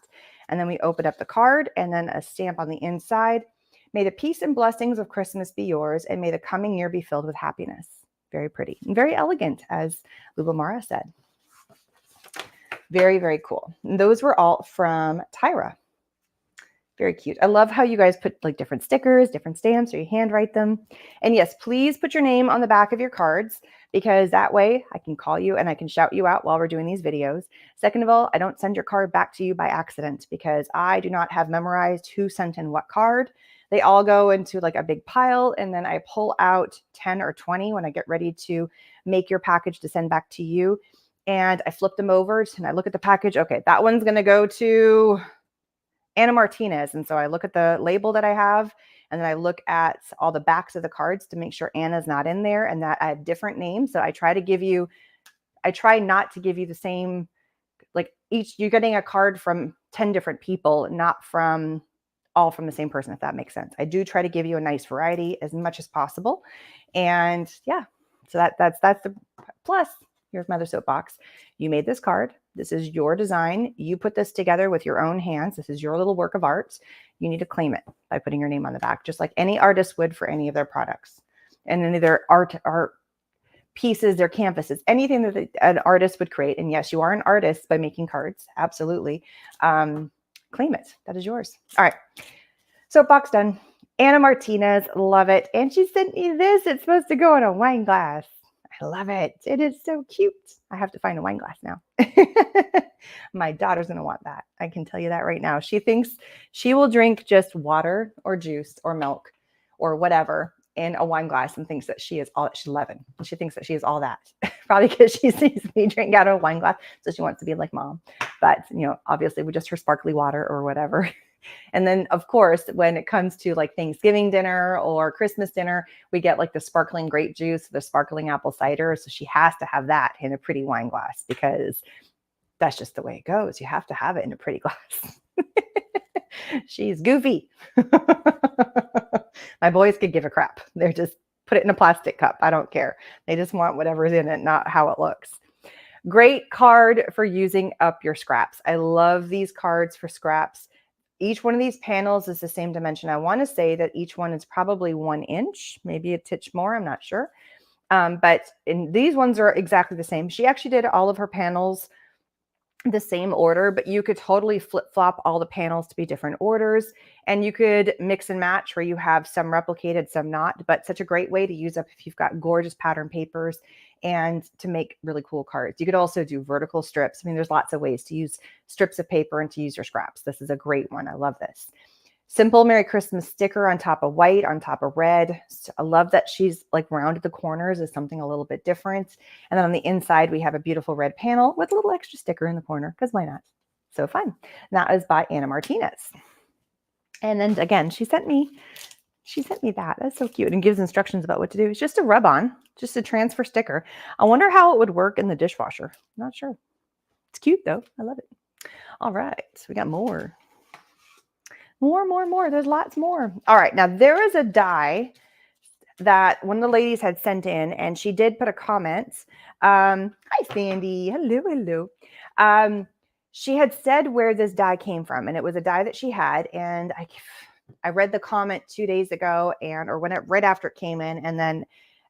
And then we open up the card and then a stamp on the inside. May the peace and blessings of Christmas be yours, and may the coming year be filled with happiness. Very pretty and very elegant, as Lubomara said. Very, very cool. And those were all from Tyra. Very cute. I love how you guys put like different stickers, different stamps, or you handwrite them. And yes, please put your name on the back of your cards, because that way I can call you and I can shout you out while we're doing these videos. Second of all, I don't send your card back to you by accident, because I do not have memorized who sent in what card. They all go into like a big pile, and then I pull out 10 or 20 when I get ready to make your package to send back to you. And I flip them over and I look at the package. Okay, that one's going to go to Anna Martinez. And so I look at the label that I have, and then I look at all the backs of the cards to make sure Anna's not in there and that I have different names. So I try not to give you the same, like you're getting a card from 10 different people, not from all from the same person, if that makes sense. I do try to give you a nice variety as much as possible. And yeah, so that's the plus. Here's my other soapbox. You made this card. This is your design. You put this together with your own hands. This is your little work of art. You need to claim it by putting your name on the back, just like any artist would for any of their products. And any of their art pieces, their canvases, anything that an artist would create. And yes, you are an artist by making cards. Absolutely. Claim it. That is yours. All right. Soapbox done. Anna Martinez, love it. And she sent me this. It's supposed to go in a wine glass. I love it. It is so cute. I have to find a wine glass now. My daughter's going to want that. I can tell you that right now. She thinks she will drink just water or juice or milk or whatever in a wine glass and thinks that she is all that. She's 11. And she thinks that she is all that. Probably because she sees me drink out of a wine glass. So she wants to be like mom. But, obviously with just her sparkly water or whatever. And then, of course, when it comes to like Thanksgiving dinner or Christmas dinner, we get like the sparkling grape juice, the sparkling apple cider. So she has to have that in a pretty wine glass, because that's just the way it goes. You have to have it in a pretty glass. She's goofy. My boys could give a crap. They're just put it in a plastic cup. I don't care. They just want whatever's in it, not how it looks. Great card for using up your scraps. I love these cards for scraps. Each one of these panels is the same dimension. I want to say that each one is probably 1 inch, maybe a titch more. I'm not sure. But these ones are exactly the same. She actually did all of her panels the same order, but you could totally flip-flop all the panels to be different orders. And you could mix and match where you have some replicated, some not. But such a great way to use up if you've got gorgeous pattern papers and to make really cool cards. You could also do vertical strips. I mean, there's lots of ways to use strips of paper and to use your scraps. This is a great one. I love this. Simple Merry Christmas sticker on top of white, on top of red. So I love that she's like rounded the corners is something a little bit different. And then on the inside, we have a beautiful red panel with a little extra sticker in the corner, because why not? So fun. And that is by Anna Martinez. And then again, she sent me that. That's so cute, and gives instructions about what to do. It's just a rub on, just a transfer sticker. I wonder how it would work in the dishwasher. Not sure. It's cute though. I love it. All right. We got more. More. There's lots more. All right. Now there is a die that one of the ladies had sent in, and she did put a comment. Hi, Sandy. Hello. She had said where this die came from, and it was a die that she had. And I read the comment 2 days ago, right after it came in. And then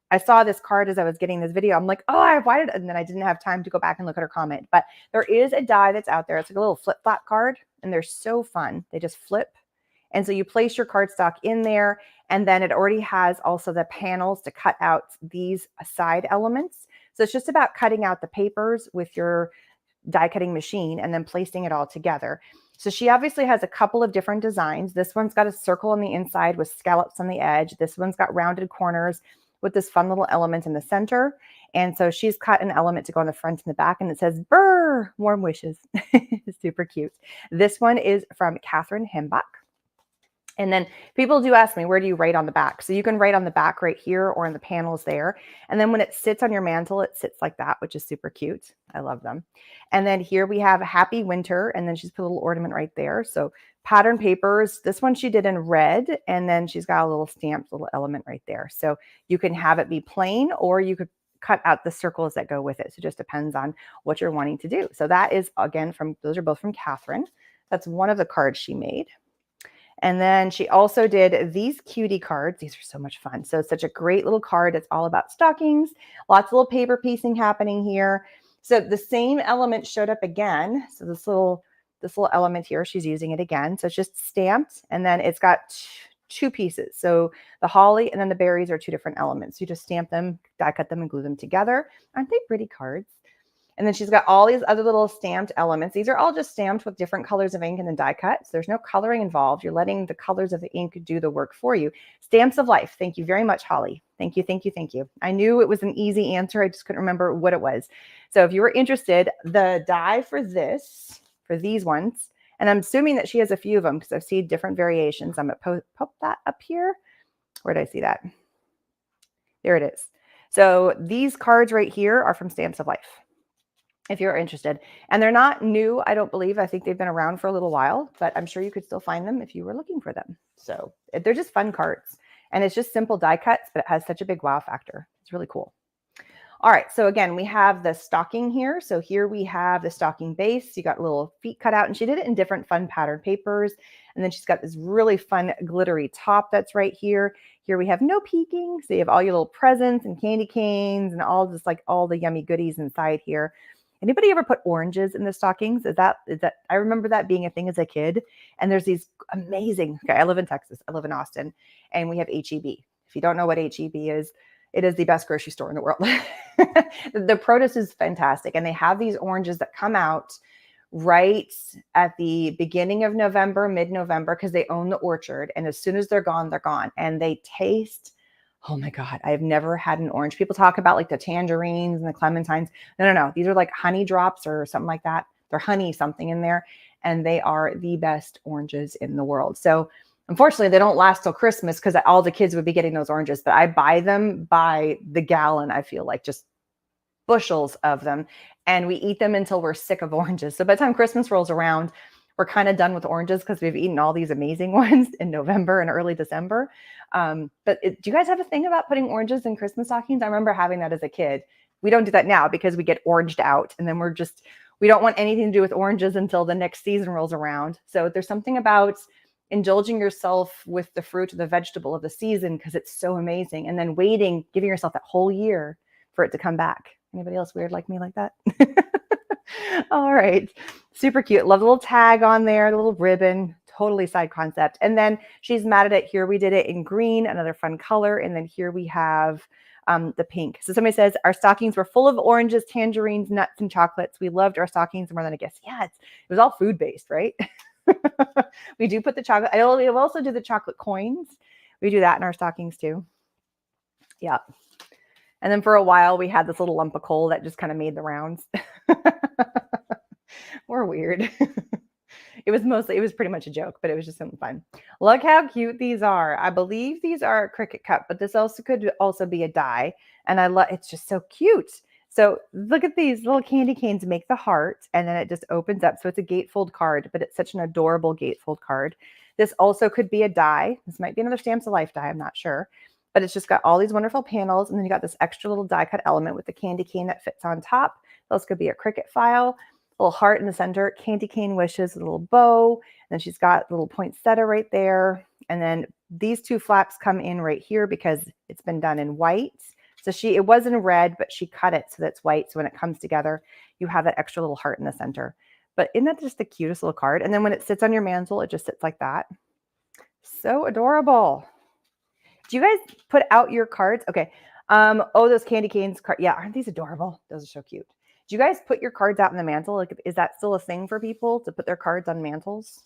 I saw this card as I was getting this video. I'm like, oh, why did, and then I didn't have time to go back and look at her comment. But there is a die that's out there. It's like a little flip-flop card, and they're so fun. They just flip. And so you place your cardstock in there, and then it already has also the panels to cut out these side elements. So it's just about cutting out the papers with your die cutting machine and then placing it all together. So she obviously has a couple of different designs. This one's got a circle on the inside with scallops on the edge. This one's got rounded corners with this fun little element in the center. And so she's cut an element to go on the front and the back, and it says, "Brr, warm wishes." It's super cute. This one is from Catherine Hembach. And then people do ask me, where do you write on the back? So you can write on the back right here or in the panels there. And then when it sits on your mantle, it sits like that, which is super cute. I love them. And then here we have Happy Winter. And then she's put a little ornament right there. So pattern papers, this one she did in red. And then she's got a little stamped little element right there. So you can have it be plain, or you could cut out the circles that go with it. So it just depends on what you're wanting to do. So that is, again, those are both from Catherine. That's one of the cards she made. And then she also did these cutie cards. These are so much fun. So it's such a great little card. It's all about stockings, lots of little paper piecing happening here. So the same element showed up again. So this little element here, she's using it again. So it's just stamped, and then it's got two pieces. So the holly and then the berries are two different elements. You just stamp them, die cut them, and glue them together. Aren't they pretty cards? And then she's got all these other little stamped elements. These are all just stamped with different colors of ink and then die cut. So there's no coloring involved. You're letting the colors of the ink do the work for you. Stamps of life. Thank you very much, Holly. Thank you, thank you, thank you. I knew it was an easy answer. I just couldn't remember what it was. So if you were interested, the die for these ones, and I'm assuming that she has a few of them because I've seen different variations. I'm going to pop that up here. Where did I see that? There it is. So these cards right here are from Stamps of Life, if you're interested. And they're not new, I don't believe. I think they've been around for a little while, but I'm sure you could still find them if you were looking for them. So they're just fun cards. And it's just simple die cuts, but it has such a big wow factor. It's really cool. All right, so again, we have the stocking here. So here we have the stocking base. You got little feet cut out, and she did it in different fun pattern papers. And then she's got this really fun glittery top that's right here. Here we have no peeking. So you have all your little presents and candy canes and all just like all the yummy goodies inside here. Anybody ever put oranges in the stockings? Is that I remember that being a thing as a kid. And there's these amazing, okay, I live in Texas. I live in Austin, and we have H-E-B. If you don't know what H-E-B is, it is the best grocery store in the world. The produce is fantastic. And they have these oranges that come out right at the beginning of November, mid-November, because they own the orchard. And as soon as they're gone, they're gone. And they taste, oh my God, I've never had an orange. People talk about like the tangerines and the clementines. No. These are like honey drops or something like that. They're honey something in there. And they are the best oranges in the world. So unfortunately, they don't last till Christmas because all the kids would be getting those oranges, but I buy them by the gallon. I feel like just bushels of them, and we eat them until we're sick of oranges. So by the time Christmas rolls around, we're kind of done with oranges because we've eaten all these amazing ones in November and early December. Do you guys have a thing about putting oranges in Christmas stockings? I remember having that as a kid. We don't do that now because we get oranged out, and then we don't want anything to do with oranges until the next season rolls around. So there's something about indulging yourself with the fruit or the vegetable of the season because it's so amazing. And then waiting, giving yourself that whole year for it to come back. Anybody else weird like me like that? All right. Super cute. Love the little tag on there, the little ribbon, totally side concept. And then she's matted it here. We did it in green, another fun color. And then here we have the pink. So somebody says, our stockings were full of oranges, tangerines, nuts, and chocolates. We loved our stockings more than I guess. Yeah, it was all food-based, right? We do put the chocolate. I also do the chocolate coins. We do that in our stockings too. Yeah. And then for a while, we had this little lump of coal that just kind of made the rounds. We're weird. It was pretty much a joke, but it was just something fun. Look how cute these are. I believe these are a Cricut cup, but this also could also be a die. And it's just so cute. So look at these little candy canes make the heart, and then it just opens up. So it's a gatefold card, but it's such an adorable gatefold card. This also could be a die. This might be another Stamps of Life die. I'm not sure. But it's just got all these wonderful panels. And then you got this extra little die cut element with the candy cane that fits on top. Those could be a Cricut file, a little heart in the center, candy cane wishes, a little bow. And then she's got a little poinsettia right there. And then these two flaps come in right here because it's been done in white. So it was in red, but she cut it so that's white. So when it comes together, you have that extra little heart in the center. But isn't that just the cutest little card? And then when it sits on your mantle, it just sits like that. So adorable. Do you guys put out your cards? Okay. Those candy canes. Yeah, aren't these adorable? Those are so cute. Do you guys put your cards out in the mantle? Like, is that still a thing for people to put their cards on mantles?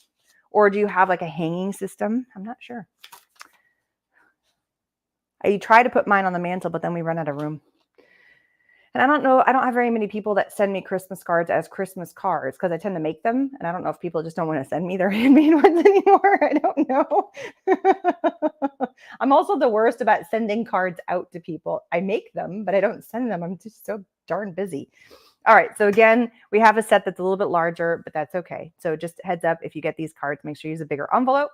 Or do you have like a hanging system? I'm not sure. I try to put mine on the mantle, but then we run out of room. And I don't know, I don't have very many people that send me Christmas cards as Christmas cards because I tend to make them. And I don't know if people just don't want to send me their handmade ones anymore. I don't know. I'm also the worst about sending cards out to people. I make them, but I don't send them. I'm just so darn busy. All right. So again, we have a set that's a little bit larger, but that's okay. So just heads up, if you get these cards, make sure you use a bigger envelope.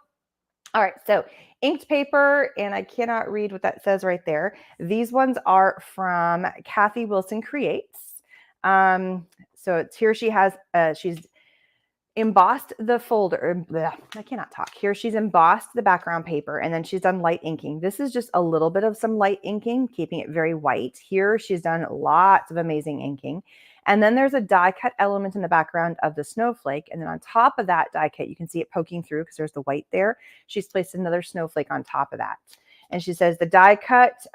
All right, so inked paper, and I cannot read what that says right there. These ones are from Kathy Wilson Creates. So it's here she has, she's embossed the folder. I cannot talk. Here she's embossed the background paper, and then she's done light inking. This is just a little bit of some light inking, keeping it very white. Here she's done lots of amazing inking. And then there's a die cut element in the background of the snowflake. And then on top of that die cut, you can see it poking through because there's the white there. She's placed another snowflake on top of that. And she says the die cut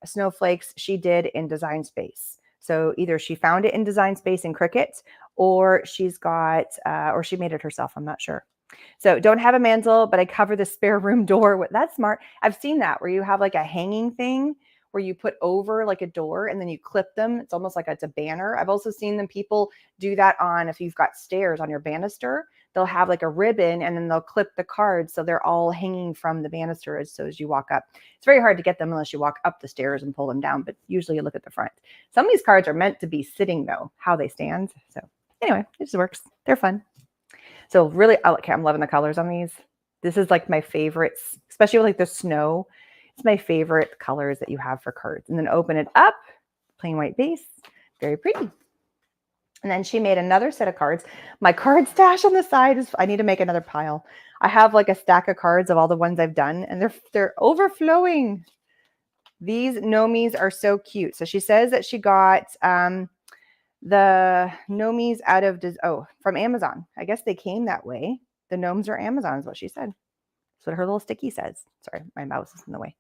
snowflakes she did in Design Space. So either she found it in Design Space in Cricut, or she's got, or she made it herself. I'm not sure. So don't have a mantle, but I cover the spare room door. That's smart. I've seen that where you have like a hanging thing where you put over like a door and then you clip them. It's almost like it's a banner. I've also seen them people do that on, if you've got stairs on your banister, they'll have like a ribbon and then they'll clip the cards so they're all hanging from the banister so as you walk up. It's very hard to get them unless you walk up the stairs and pull them down, but usually you look at the front. Some of these cards are meant to be sitting though, how they stand. So anyway, it just works. They're fun. So really, okay, I'm loving the colors on these. This is like my favorites, especially with like the snow. It's my favorite colors that you have for cards. And then open it up, plain white base, very pretty. And then she made another set of cards. My card stash on the side is, I need to make another pile. I have like a stack of cards of all the ones I've done, and they're overflowing. These Nomis are so cute. So she says that she got the Nomis out of, from Amazon. I guess they came that way. The gnomes are Amazon is what she said. That's what her little sticky says. Sorry, my mouse is in the way.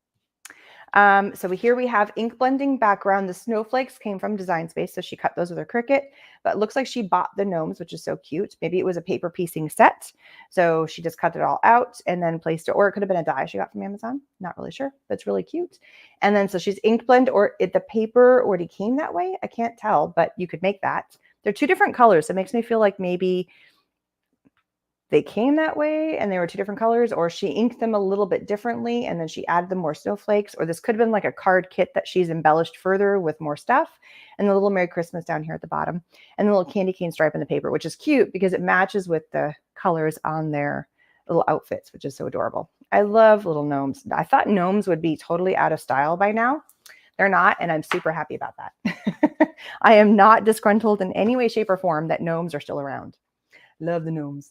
So here we have ink blending background. The snowflakes came from Design Space, so she cut those with her Cricut, but it looks like she bought the gnomes, which is so cute. Maybe it was a paper piecing set, so she just cut it all out and then placed it, or it could have been a die she got from Amazon. Not really sure, but it's really cute. And then so she's ink blend, or the paper already came that way. I can't tell, but you could make that. They're two different colors, so it makes me feel like maybe they came that way and they were two different colors, or she inked them a little bit differently and then she added them more snowflakes, or this could have been like a card kit that she's embellished further with more stuff. And the little Merry Christmas down here at the bottom, and the little candy cane stripe in the paper, which is cute because it matches with the colors on their little outfits, which is so adorable. I love little gnomes. I thought gnomes would be totally out of style by now. They're not, and I'm super happy about that. I am not disgruntled in any way, shape, or form that gnomes are still around. Love the gnomes.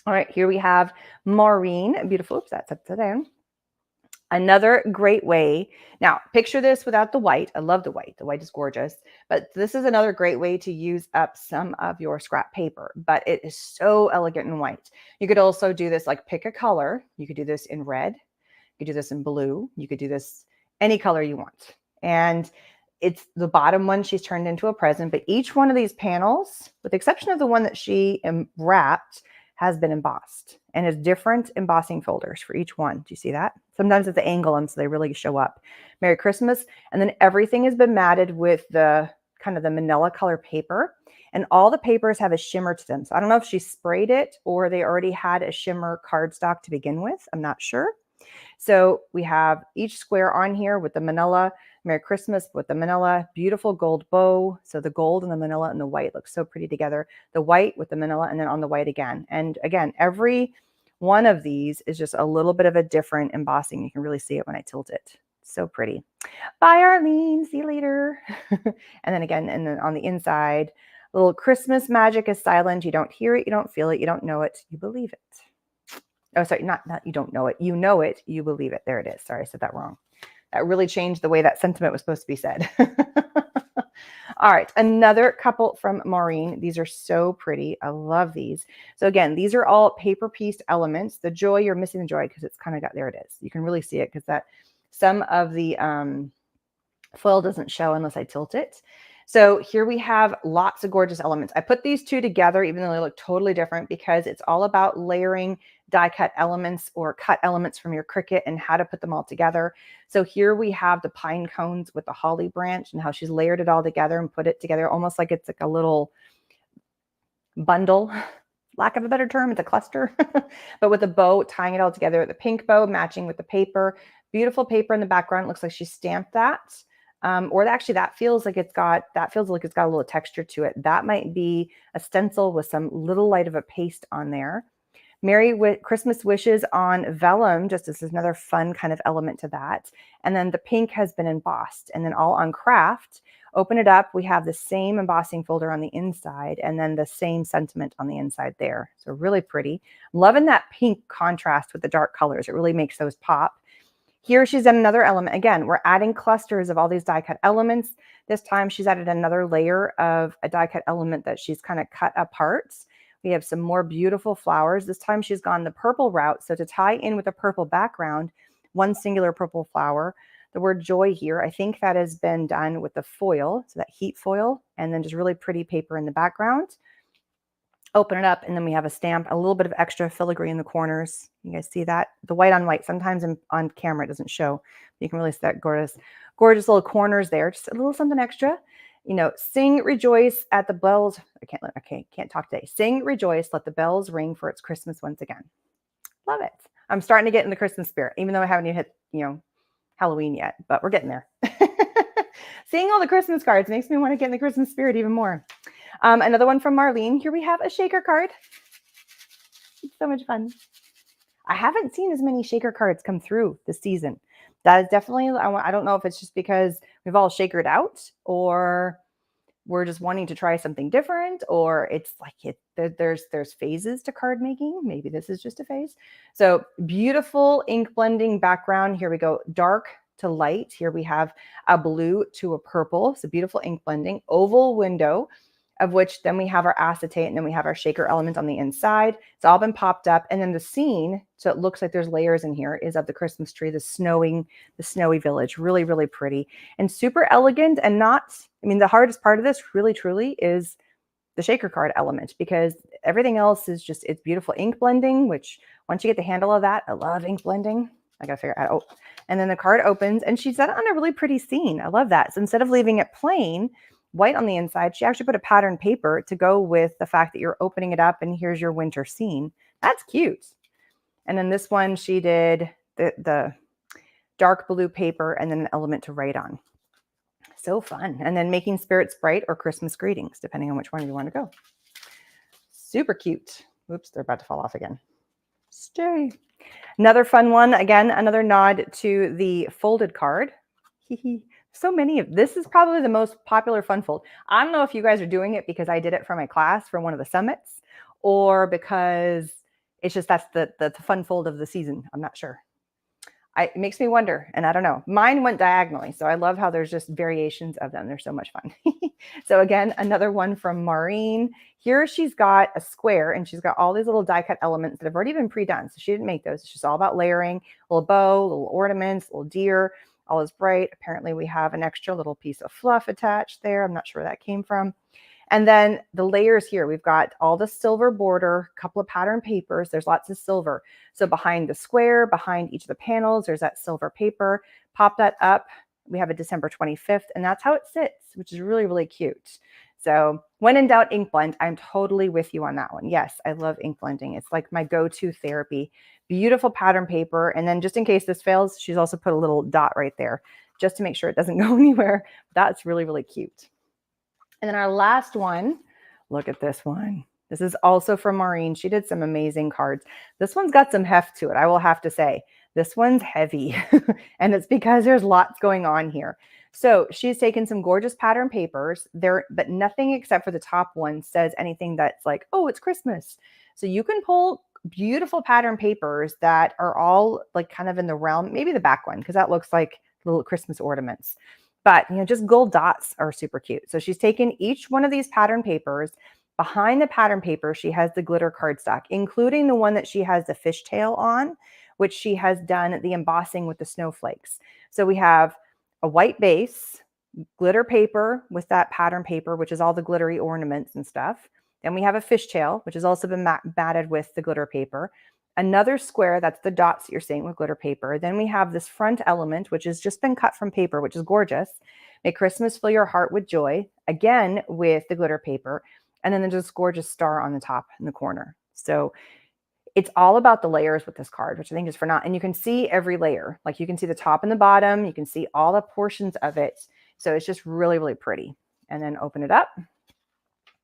All right, here we have Maureen. Beautiful. Oops, that's upside down. Another great way. Now, picture this without the white. I love the white. The white is gorgeous. But this is another great way to use up some of your scrap paper. But it is so elegant in white. You could also do this, like pick a color. You could do this in red. You could do this in blue. You could do this any color you want. And it's the bottom one she's turned into a present. But each one of these panels, with the exception of the one that she wrapped, has been embossed and has different embossing folders for each one. Do you see that? Sometimes it's the angle them so they really show up. Merry Christmas. And then everything has been matted with the kind of the manila color paper, and all the papers have a shimmer to them. So I don't know if she sprayed it or they already had a shimmer cardstock to begin with. I'm not sure. So we have each square on here with the manila, Merry Christmas with the manila, beautiful gold bow. So the gold and the manila and the white look so pretty together. The white with the manila and then on the white again. And again, every one of these is just a little bit of a different embossing. You can really see it when I tilt it. So pretty. Bye, Arlene. See you later. And then again, and then on the inside, little Christmas magic is silent. You don't hear it. You don't feel it. You don't know it. You believe it. Oh, sorry, not you don't know it. You know it. You believe it. There it is. Sorry, I said that wrong. That really changed the way that sentiment was supposed to be said. All right, another couple from Maureen. These are so pretty. I love these. So again, these are all paper pieced elements. The joy, you're missing the joy because it's kind of got, there it is. You can really see it because that some of the foil doesn't show unless I tilt it. So here we have lots of gorgeous elements. I put these two together, even though they look totally different, because it's all about layering die cut elements or cut elements from your Cricut and how to put them all together. So here we have the pine cones with the holly branch and how she's layered it all together and put it together almost like it's like a little bundle, lack of a better term, it's a cluster, but with a bow tying it all together, the pink bow matching with the paper, beautiful paper in the background. It looks like she stamped that. Or actually that feels like it's got a little texture to it. That might be a stencil with some little light of a paste on there. Christmas wishes on vellum, just as another fun kind of element to that. And then the pink has been embossed. And then all on craft, open it up, we have the same embossing folder on the inside and then the same sentiment on the inside there. So really pretty. Loving that pink contrast with the dark colors. It really makes those pop. Here she's done another element. Again, we're adding clusters of all these die cut elements. This time she's added another layer of a die cut element that she's kind of cut apart. We have some more beautiful flowers. This time she's gone the purple route. So to tie in with a purple background, one singular purple flower, the word joy here, I think that has been done with the foil, so that heat foil, and then just really pretty paper in the background. Open it up, and then we have a stamp, a little bit of extra filigree in the corners. You guys see that? The white on white, sometimes on camera it doesn't show. You can really see that gorgeous little corners there. Just a little something extra. You know, sing, rejoice at the bells. Can't talk today. Sing, rejoice, let the bells ring for it's Christmas once again. Love it. I'm starting to get in the Christmas spirit, even though I haven't even hit, Halloween yet, but we're getting there. Seeing all the Christmas cards makes me want to get in the Christmas spirit even more. Another one from Marlene. Here we have a shaker card. It's so much fun. I haven't seen as many shaker cards come through this season. That is definitely, I don't know if it's just because we've all shakered out or we're just wanting to try something different, or it's like there's phases to card making. Maybe this is just a phase. So beautiful ink blending background. Here we go. Dark to light. Here we have a blue to a purple. So beautiful ink blending. Oval window, of which then we have our acetate and then we have our shaker element on the inside. It's all been popped up. And then the scene, so it looks like there's layers in here, is of the Christmas tree, the snowy village. Really, really pretty and super elegant. And the hardest part of this really, truly is the shaker card element, because everything else is just, it's beautiful ink blending, which once you get the handle of that, I love ink blending. I gotta figure out, and then the card opens and she's done it on a really pretty scene. I love that. So instead of leaving it plain, white on the inside, she actually put a pattern paper to go with the fact that you're opening it up and here's your winter scene. That's cute. And then this one, she did the dark blue paper and then an element to write on. So fun. And then making spirits bright or Christmas greetings, depending on which one you want to go. Super cute. Oops, they're about to fall off again. Stay. Another fun one. Again, another nod to the folded card. So many of this is probably the most popular fun fold. I don't know if you guys are doing it because I did it for my class for one of the summits, or because it's just that's the fun fold of the season. I'm not sure. It makes me wonder, and I don't know. Mine went diagonally, so I love how there's just variations of them. They're so much fun. So again, another one from Maureen. Here she's got a square, and she's got all these little die cut elements that have already been pre-done. So she didn't make those. It's just all about layering, a little bow, little ornaments, little deer. All is bright. Apparently we have an extra little piece of fluff attached there. I'm not sure where that came from. And then the layers here, we've got all the silver border, a couple of pattern papers. There's lots of silver. So behind the square, behind each of the panels, there's that silver paper. Pop that up. We have a December 25th, and that's how it sits, which is really, really cute. So when in doubt, ink blend. I'm totally with you on that one. Yes, I love ink blending. It's like my go-to therapy. Beautiful pattern paper. And then just in case this fails, she's also put a little dot right there just to make sure it doesn't go anywhere. That's really, really cute. And then our last one, look at this one. This is also from Maureen. She did some amazing cards. This one's got some heft to it, I will have to say. This one's heavy, and it's because there's lots going on here. So she's taken some gorgeous pattern papers there, but nothing except for the top one says anything that's like, oh, it's Christmas. So you can pull beautiful pattern papers that are all like kind of in the realm, maybe the back one, because that looks like little Christmas ornaments. But, just gold dots are super cute. So she's taken each one of these pattern papers. Behind the pattern paper, she has the glitter cardstock, including the one that she has the fishtail on, which she has done the embossing with the snowflakes. So we have a white base, glitter paper with that pattern paper, which is all the glittery ornaments and stuff. Then we have a fishtail, which has also been matted with the glitter paper. Another square, that's the dots that you're seeing with glitter paper. Then we have this front element, which has just been cut from paper, which is gorgeous. Make Christmas fill your heart with joy, again with the glitter paper. And then there's this gorgeous star on the top in the corner. So it's all about the layers with this card, which I think is phenomenal. And you can see every layer. Like you can see the top and the bottom. You can see all the portions of it. So it's just really, really pretty. And then open it up.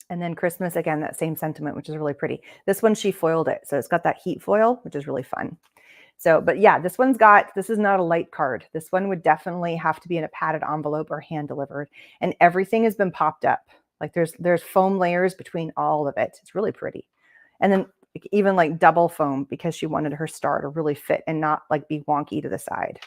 And then Christmas, again, that same sentiment, which is really pretty. This one, she foiled it. So it's got that heat foil, which is really fun. So, but yeah, this is not a light card. This one would definitely have to be in a padded envelope or hand delivered. And everything has been popped up. Like there's foam layers between all of it. It's really pretty. And then even like double foam because she wanted her star to really fit and not like be wonky to the side.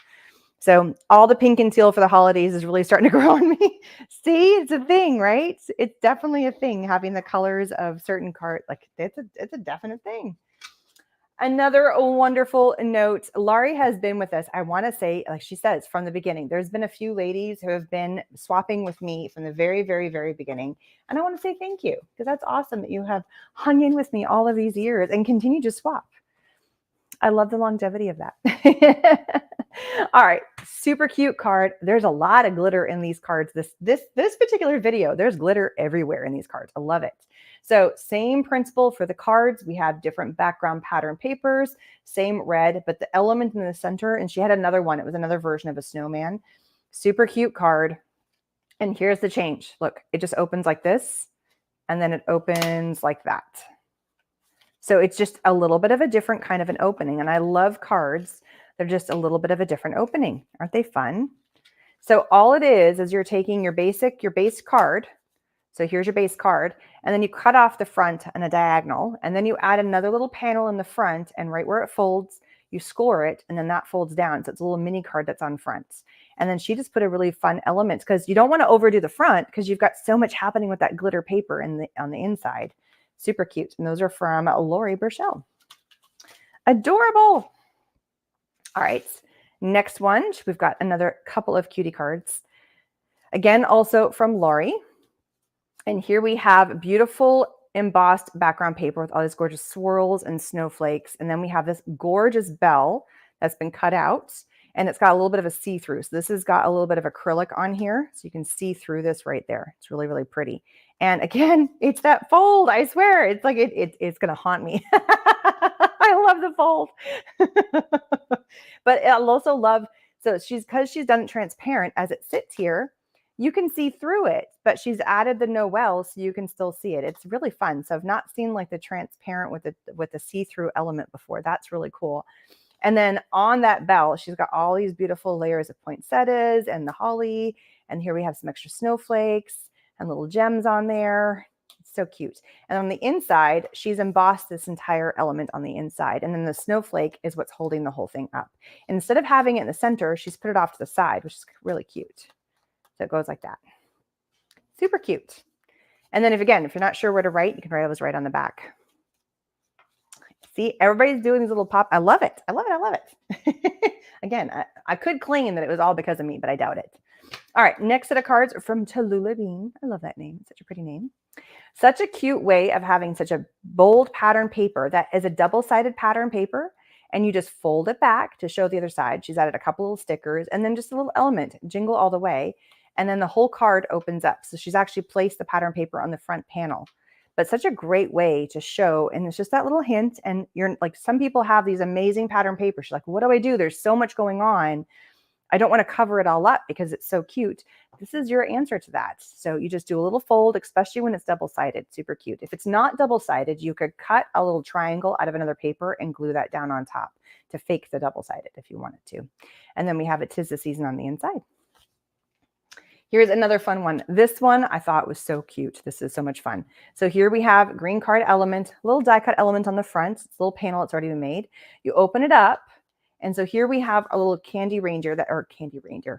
So all the pink and teal for the holidays is really starting to grow on me. See, it's a thing, right? It's definitely a thing, having the colors of certain cards. Like it's a definite thing. Another wonderful note, Laurie has been with us, I want to say, like she says, from the beginning. There's been a few ladies who have been swapping with me from the very, very, very beginning. And I want to say thank you, because that's awesome that you have hung in with me all of these years and continue to swap. I love the longevity of that. All right, super cute card. There's a lot of glitter in these cards. This particular video, there's glitter everywhere in these cards. I love it. So same principle for the cards. We have different background pattern papers, same red, but the element in the center, and she had another one. It was another version of a snowman. Super cute card. And here's the change. Look, it just opens like this, and then it opens like that. So it's just a little bit of a different kind of an opening. And I love cards. They're just a little bit of a different opening. Aren't they fun? So all it is you're taking your base card. So here's your base card. And then you cut off the front and a diagonal. And then you add another little panel in the front. And right where it folds, you score it. And then that folds down. So it's a little mini card that's on front. And then she just put a really fun element, because you don't want to overdo the front because you've got so much happening with that glitter paper on the inside. Super cute. And those are from Lori Burchell. Adorable. All right. Next one, we've got another couple of cutie cards. Again, also from Lori. And here we have beautiful embossed background paper with all these gorgeous swirls and snowflakes. And then we have this gorgeous bell that's been cut out. And it's got a little bit of a see-through. So this has got a little bit of acrylic on here. So you can see through this right there. It's really, really pretty. And again, it's that fold. I swear, it's like it's going to haunt me. I love the fold. But I'll also love, so because she's done it transparent as it sits here, you can see through it, but she's added the Noel so you can still see it. It's really fun. So I've not seen like the transparent with the see-through element before. That's really cool. And then on that bell, she's got all these beautiful layers of poinsettias and the holly. And here we have some extra snowflakes and little gems on there. It's so cute. And on the inside, she's embossed this entire element on the inside. And then the snowflake is what's holding the whole thing up. And instead of having it in the center, she's put it off to the side, which is really cute. So it goes like that. Super cute. And then if you're not sure where to write, you can write all this right on the back. See, everybody's doing these little pop. I love it. I love it. I love it. Again, I could claim that it was all because of me, but I doubt it. All right, next set of cards are from Tallulah Bean. I love that name. Such a pretty name. Such a cute way of having such a bold pattern paper that is a double-sided pattern paper, and you just fold it back to show the other side. She's added a couple little stickers and then just a little element, jingle all the way, and then the whole card opens up. So she's actually placed the pattern paper on the front panel. But such a great way to show, and it's just that little hint. And you're like, some people have these amazing pattern papers. She's like, what do I do? There's so much going on. I don't want to cover it all up because it's so cute. This is your answer to that. So you just do a little fold, especially when it's double-sided. Super cute. If it's not double-sided, you could cut a little triangle out of another paper and glue that down on top to fake the double-sided if you wanted to. And then we have it 'Tis the Season on the inside. Here's another fun one. This one I thought was so cute. This is so much fun. So here we have green card element, little die cut element on the front. It's a little panel. It's already been made. You open it up. And so here we have a little candy reindeer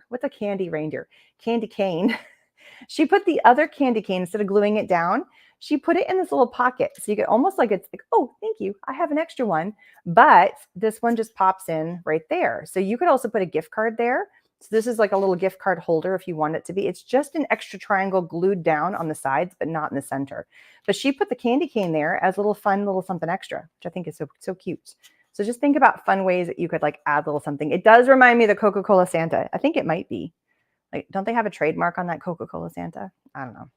What's a candy reindeer? Candy cane. She put the other candy cane, instead of gluing it down, she put it in this little pocket. So you get almost like, it's like, oh, thank you. I have an extra one. But this one just pops in right there. So you could also put a gift card there. So this is like a little gift card holder if you want it to be. It's just an extra triangle glued down on the sides, but not in the center. But she put the candy cane there as a little fun little something extra, which I think is so cute. So just think about fun ways that you could like add a little something. It does remind me of the Coca-Cola Santa. I think it might be. Like, don't they have a trademark on that Coca-Cola Santa? I don't know.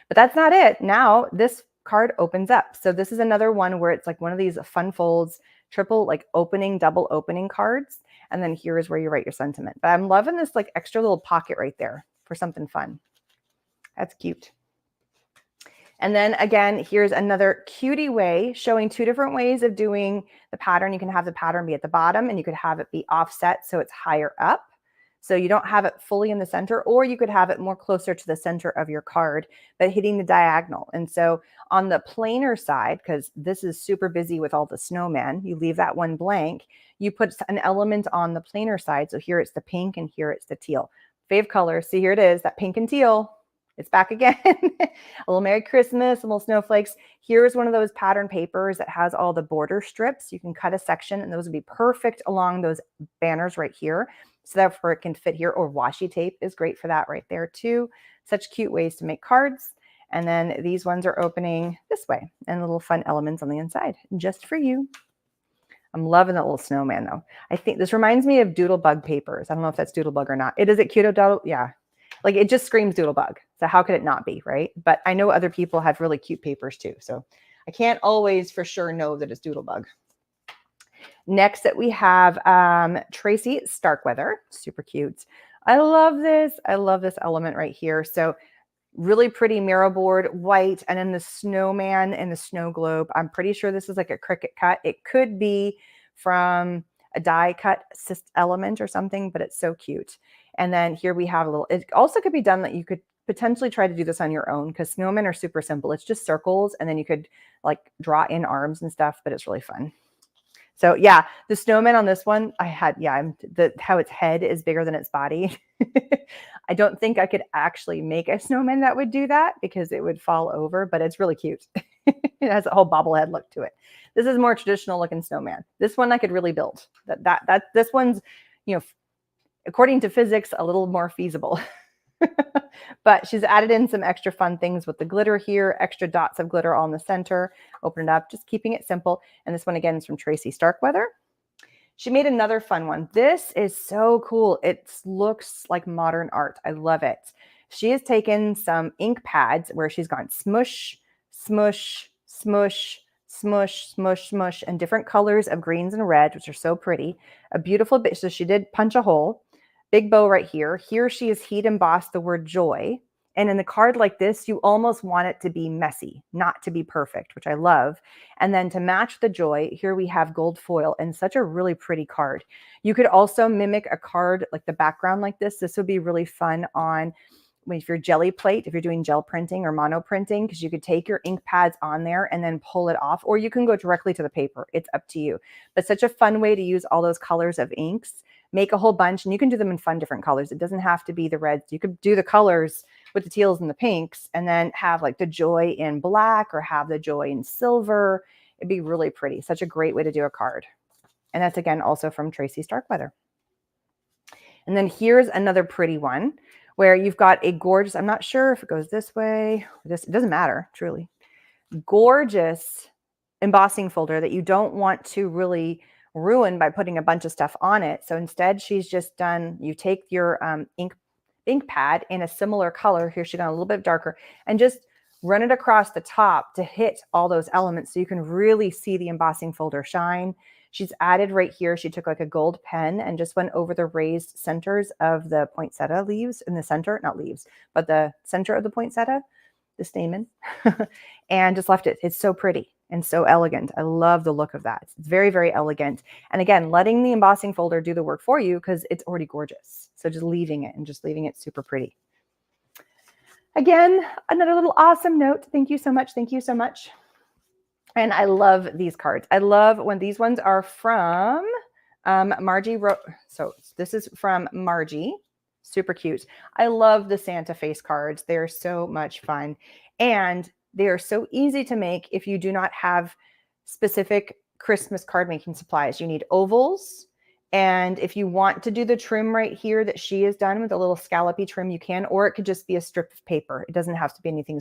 But that's not it. Now this card opens up. So this is another one where it's like one of these fun folds, triple like opening, double opening cards. And then here is where you write your sentiment. But I'm loving this like extra little pocket right there for something fun. That's cute. And then again, here's another cutie way showing two different ways of doing the pattern. You can have the pattern be at the bottom and you could have it be offset so it's higher up. So you don't have it fully in the center, or you could have it more closer to the center of your card, but hitting the diagonal. And so on the plainer side, because this is super busy with all the snowmen, you leave that one blank, you put an element on the plainer side. So here it's the pink and here it's the teal. Fave color. See, here it is, that pink and teal. It's back again. A little Merry Christmas, a little snowflakes. Here's one of those pattern papers that has all the border strips. You can cut a section and those would be perfect along those banners right here. So therefore it can fit here, or washi tape is great for that right there too. Such cute ways to make cards. And then these ones are opening this way and little fun elements on the inside just for you. I'm loving that little snowman though. I think this reminds me of Doodlebug papers. I don't know if that's Doodlebug or not. Is it cute? Yeah. Like it just screams Doodlebug. So how could it not be, right? But I know other people have really cute papers too. So I can't always for sure know that it's Doodlebug. Next that we have Tracy Starkweather. Super cute. I love this. I love this element right here. So really pretty mirror board, white, and then the snowman and the snow globe. I'm pretty sure this is like a Cricut cut. It could be from a die cut element or something, but it's so cute. And then here we have a little, it also could be done that you could potentially try to do this on your own, because snowmen are super simple. It's just circles, and then you could like draw in arms and stuff, but it's really fun. So yeah, the snowman on this one, how its head is bigger than its body. I don't think I could actually make a snowman that would do that because it would fall over, but it's really cute. It has a whole bobblehead look to it. This is more traditional looking snowman. This one I could really build. This one's, according to physics, a little more feasible. But she's added in some extra fun things with the glitter here, extra dots of glitter all in the center. Open it up, just keeping it simple. And this one again is from Tracy Starkweather. She made another fun one. This is so cool. It looks like modern art. I love it. She has taken some ink pads where she's gone smush, smush, smush, smush, smush, smush, and different colors of greens and red, which are so pretty. A beautiful bit. So she did punch a hole. Big bow right here. Here she has heat embossed the word joy. And in the card like this, you almost want it to be messy, not to be perfect, which I love. And then to match the joy, here we have gold foil and such a really pretty card. You could also mimic a card like the background like this. This would be really fun on if you're jelly plate, if you're doing gel printing or mono printing, because you could take your ink pads on there and then pull it off, or you can go directly to the paper. It's up to you. But such a fun way to use all those colors of inks. Make a whole bunch, and you can do them in fun different colors. It doesn't have to be the reds. You could do the colors with the teals and the pinks and then have like the joy in black or have the joy in silver. It'd be really pretty. Such a great way to do a card. And that's again also from Tracy Starkweather. And then here's another pretty one where you've got a gorgeous, I'm not sure if it goes this way or this, it doesn't matter, truly. Gorgeous embossing folder that you don't want to really ruin by putting a bunch of stuff on it. So instead she's just done, you take your ink pad in a similar color, here she's got a little bit darker, and just run it across the top to hit all those elements so you can really see the embossing folder shine. She's added right here, she took like a gold pen and just went over the raised centers of the poinsettia leaves in the center, not leaves, but the center of the poinsettia, the stamen, and just left it. It's so pretty and so elegant. I love the look of that. It's very, very elegant. And again, letting the embossing folder do the work for you because it's already gorgeous. So just leaving it and just leaving it super pretty. Again, another little awesome note. Thank you so much. Thank you so much. And I love these cards. I love when these ones are from Margie. So this is from Margie. Super cute. I love the Santa face cards. They're so much fun. And they are so easy to make if you do not have specific Christmas card making supplies. You need ovals. And if you want to do the trim right here that she has done with a little scallopy trim, you can, or it could just be a strip of paper. It doesn't have to be anything.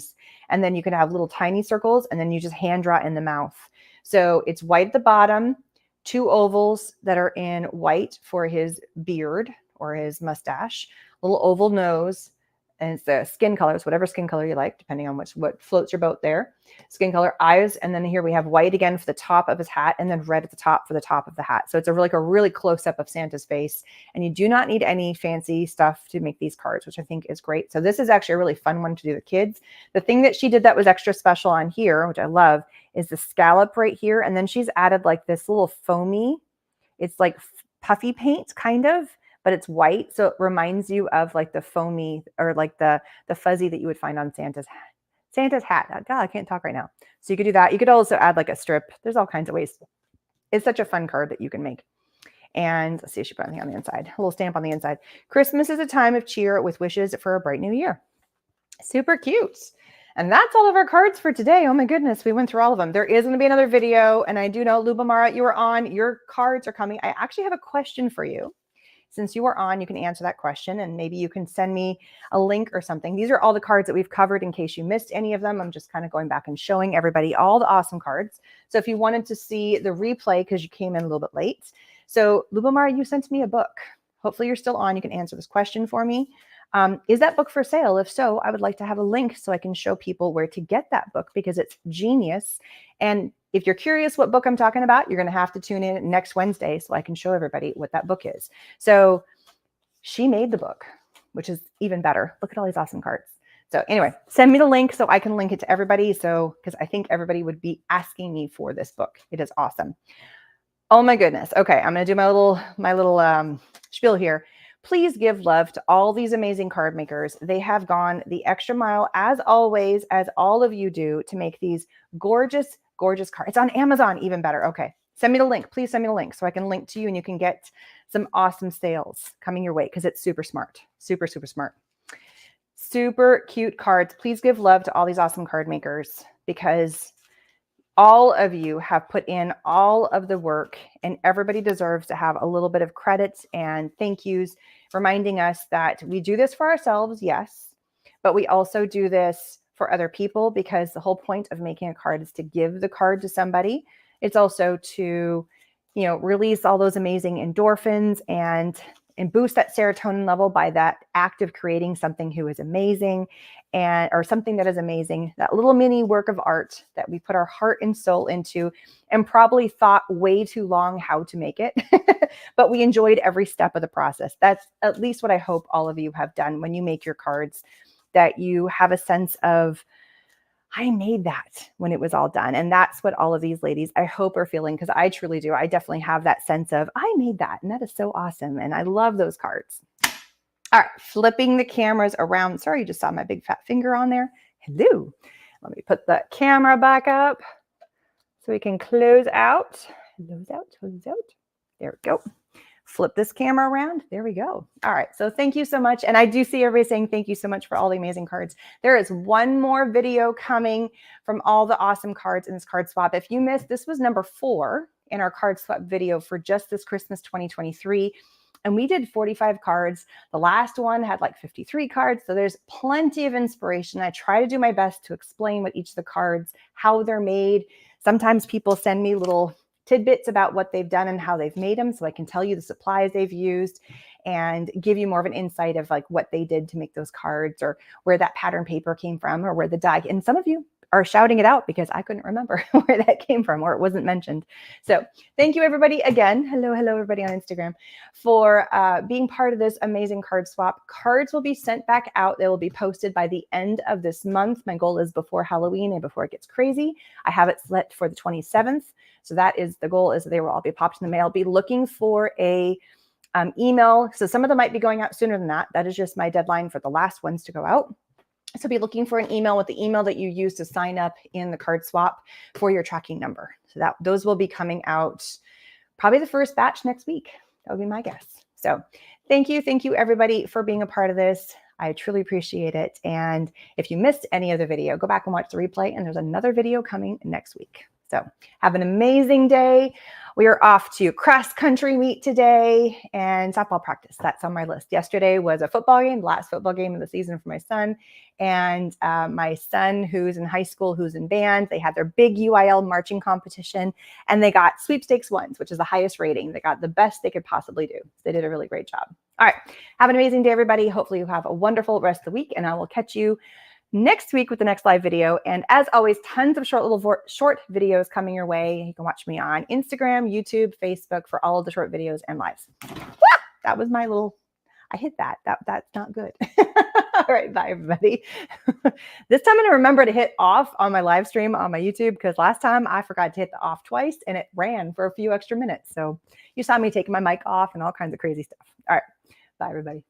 And then you can have little tiny circles and then you just hand draw in the mouth. So it's white at the bottom, 2 ovals that are in white for his beard or his mustache, little oval nose, and it's the skin colors, whatever skin color you like, depending on what floats your boat there. Skin color, eyes, and then here we have white again for the top of his hat, and then red at the top for the top of the hat. So it's a really close up of Santa's face, and you do not need any fancy stuff to make these cards, which I think is great. So this is actually a really fun one to do with kids. The thing that she did that was extra special on here, which I love, is the scallop right here, and then she's added like this little foamy, it's like puffy paint kind of, but it's white. So it reminds you of like the foamy or like the fuzzy that you would find on Santa's hat. God, I can't talk right now. So you could do that. You could also add like a strip. There's all kinds of ways. It's such a fun card that you can make. And let's see if she put anything on the inside. A little stamp on the inside. Christmas is a time of cheer with wishes for a bright new year. Super cute. And that's all of our cards for today. Oh my goodness, we went through all of them. There is going to be another video. And I do know, Lubamara, you are on. Your cards are coming. I actually have a question for you. Since you are on, you can answer that question, and maybe you can send me a link or something. These are all the cards that we've covered in case you missed any of them. I'm just kind of going back and showing everybody all the awesome cards. So if you wanted to see the replay because you came in a little bit late. So Lubamara, you sent me a book. Hopefully you're still on. You can answer this question for me. Is that book for sale? If so, I would like to have a link so I can show people where to get that book because it's genius. And if you're curious what book I'm talking about, you're going to have to tune in next Wednesday so I can show everybody what that book is. So she made the book, which is even better. Look at all these awesome cards. So anyway, send me the link so I can link it to everybody. So, because I think everybody would be asking me for this book. It is awesome. Oh my goodness. Okay. I'm going to do my little spiel here. Please give love to all these amazing card makers. They have gone the extra mile, as always, as all of you do, to make these gorgeous, gorgeous cards. It's on Amazon, even better. Okay. Send me the link. Please send me the link so I can link to you and you can get some awesome sales coming your way because it's super smart. Super, super smart. Super cute cards. Please give love to all these awesome card makers because all of you have put in all of the work and everybody deserves to have a little bit of credit and thank yous, reminding us that we do this for ourselves, yes, but we also do this for other people because the whole point of making a card is to give the card to somebody. It's also to, release all those amazing endorphins and boost that serotonin level by that act of creating something who is amazing or something that is amazing, that little mini work of art that we put our heart and soul into and probably thought way too long how to make it, but we enjoyed every step of the process. That's at least what I hope all of you have done when you make your cards, that you have a sense of, I made that when it was all done. And that's what all of these ladies, I hope, are feeling, because I truly do. I definitely have that sense of, I made that. And that is so awesome. And I love those cards. All right, flipping the cameras around. Sorry, you just saw my big fat finger on there. Hello. Let me put the camera back up so we can close out. Close out, close out. There we go. Flip this camera around. There we go. All right. So thank you so much. And I do see everybody saying thank you so much for all the amazing cards. There is one more video coming from all the awesome cards in this card swap. If you missed, this was number 4 in our card swap video for just this Christmas 2023. And we did 45 cards. The last one had like 53 cards. So there's plenty of inspiration. I try to do my best to explain what each of the cards, how they're made. Sometimes people send me little tidbits about what they've done and how they've made them. So I can tell you the supplies they've used and give you more of an insight of like what they did to make those cards or where that pattern paper came from or where the die. And some of you are shouting it out because I couldn't remember where that came from or it wasn't mentioned. So thank you everybody again. Hello everybody on Instagram for being part of this amazing card swap. Cards will be sent back out. They will be posted by the end of this month. My goal is before Halloween and before it gets crazy. I have it set for the 27th. So that is the goal, is they will all be popped in the mail. Be looking for a email. So some of them might be going out sooner than that. That is just my deadline for the last ones to go out. So be looking for an email with the email that you use to sign up in the card swap for your tracking number. So those will be coming out probably the first batch next week. That would be my guess. So thank you everybody for being a part of this. I truly appreciate it. And if you missed any of the video, go back and watch the replay. And there's another video coming next week. So have an amazing day. We are off to cross country meet today and softball practice. That's on my list. Yesterday was a football game, the last football game of the season for my son. And my son, who's in high school, who's in band, they had their big UIL marching competition and they got sweepstakes ones, which is the highest rating. They got the best they could possibly do. So they did a really great job. All right. Have an amazing day, everybody. Hopefully you have a wonderful rest of the week, and I will catch you next week with the next live video. And as always, tons of short videos coming your way. You can watch me on Instagram, YouTube, Facebook for all of the short videos and lives. That was my little, I hit that. That's not good. All right, bye everybody. This time I'm gonna remember to hit off on my live stream on my YouTube, because last time I forgot to hit the off twice and it ran for a few extra minutes. So you saw me taking my mic off and all kinds of crazy stuff. All right, bye everybody.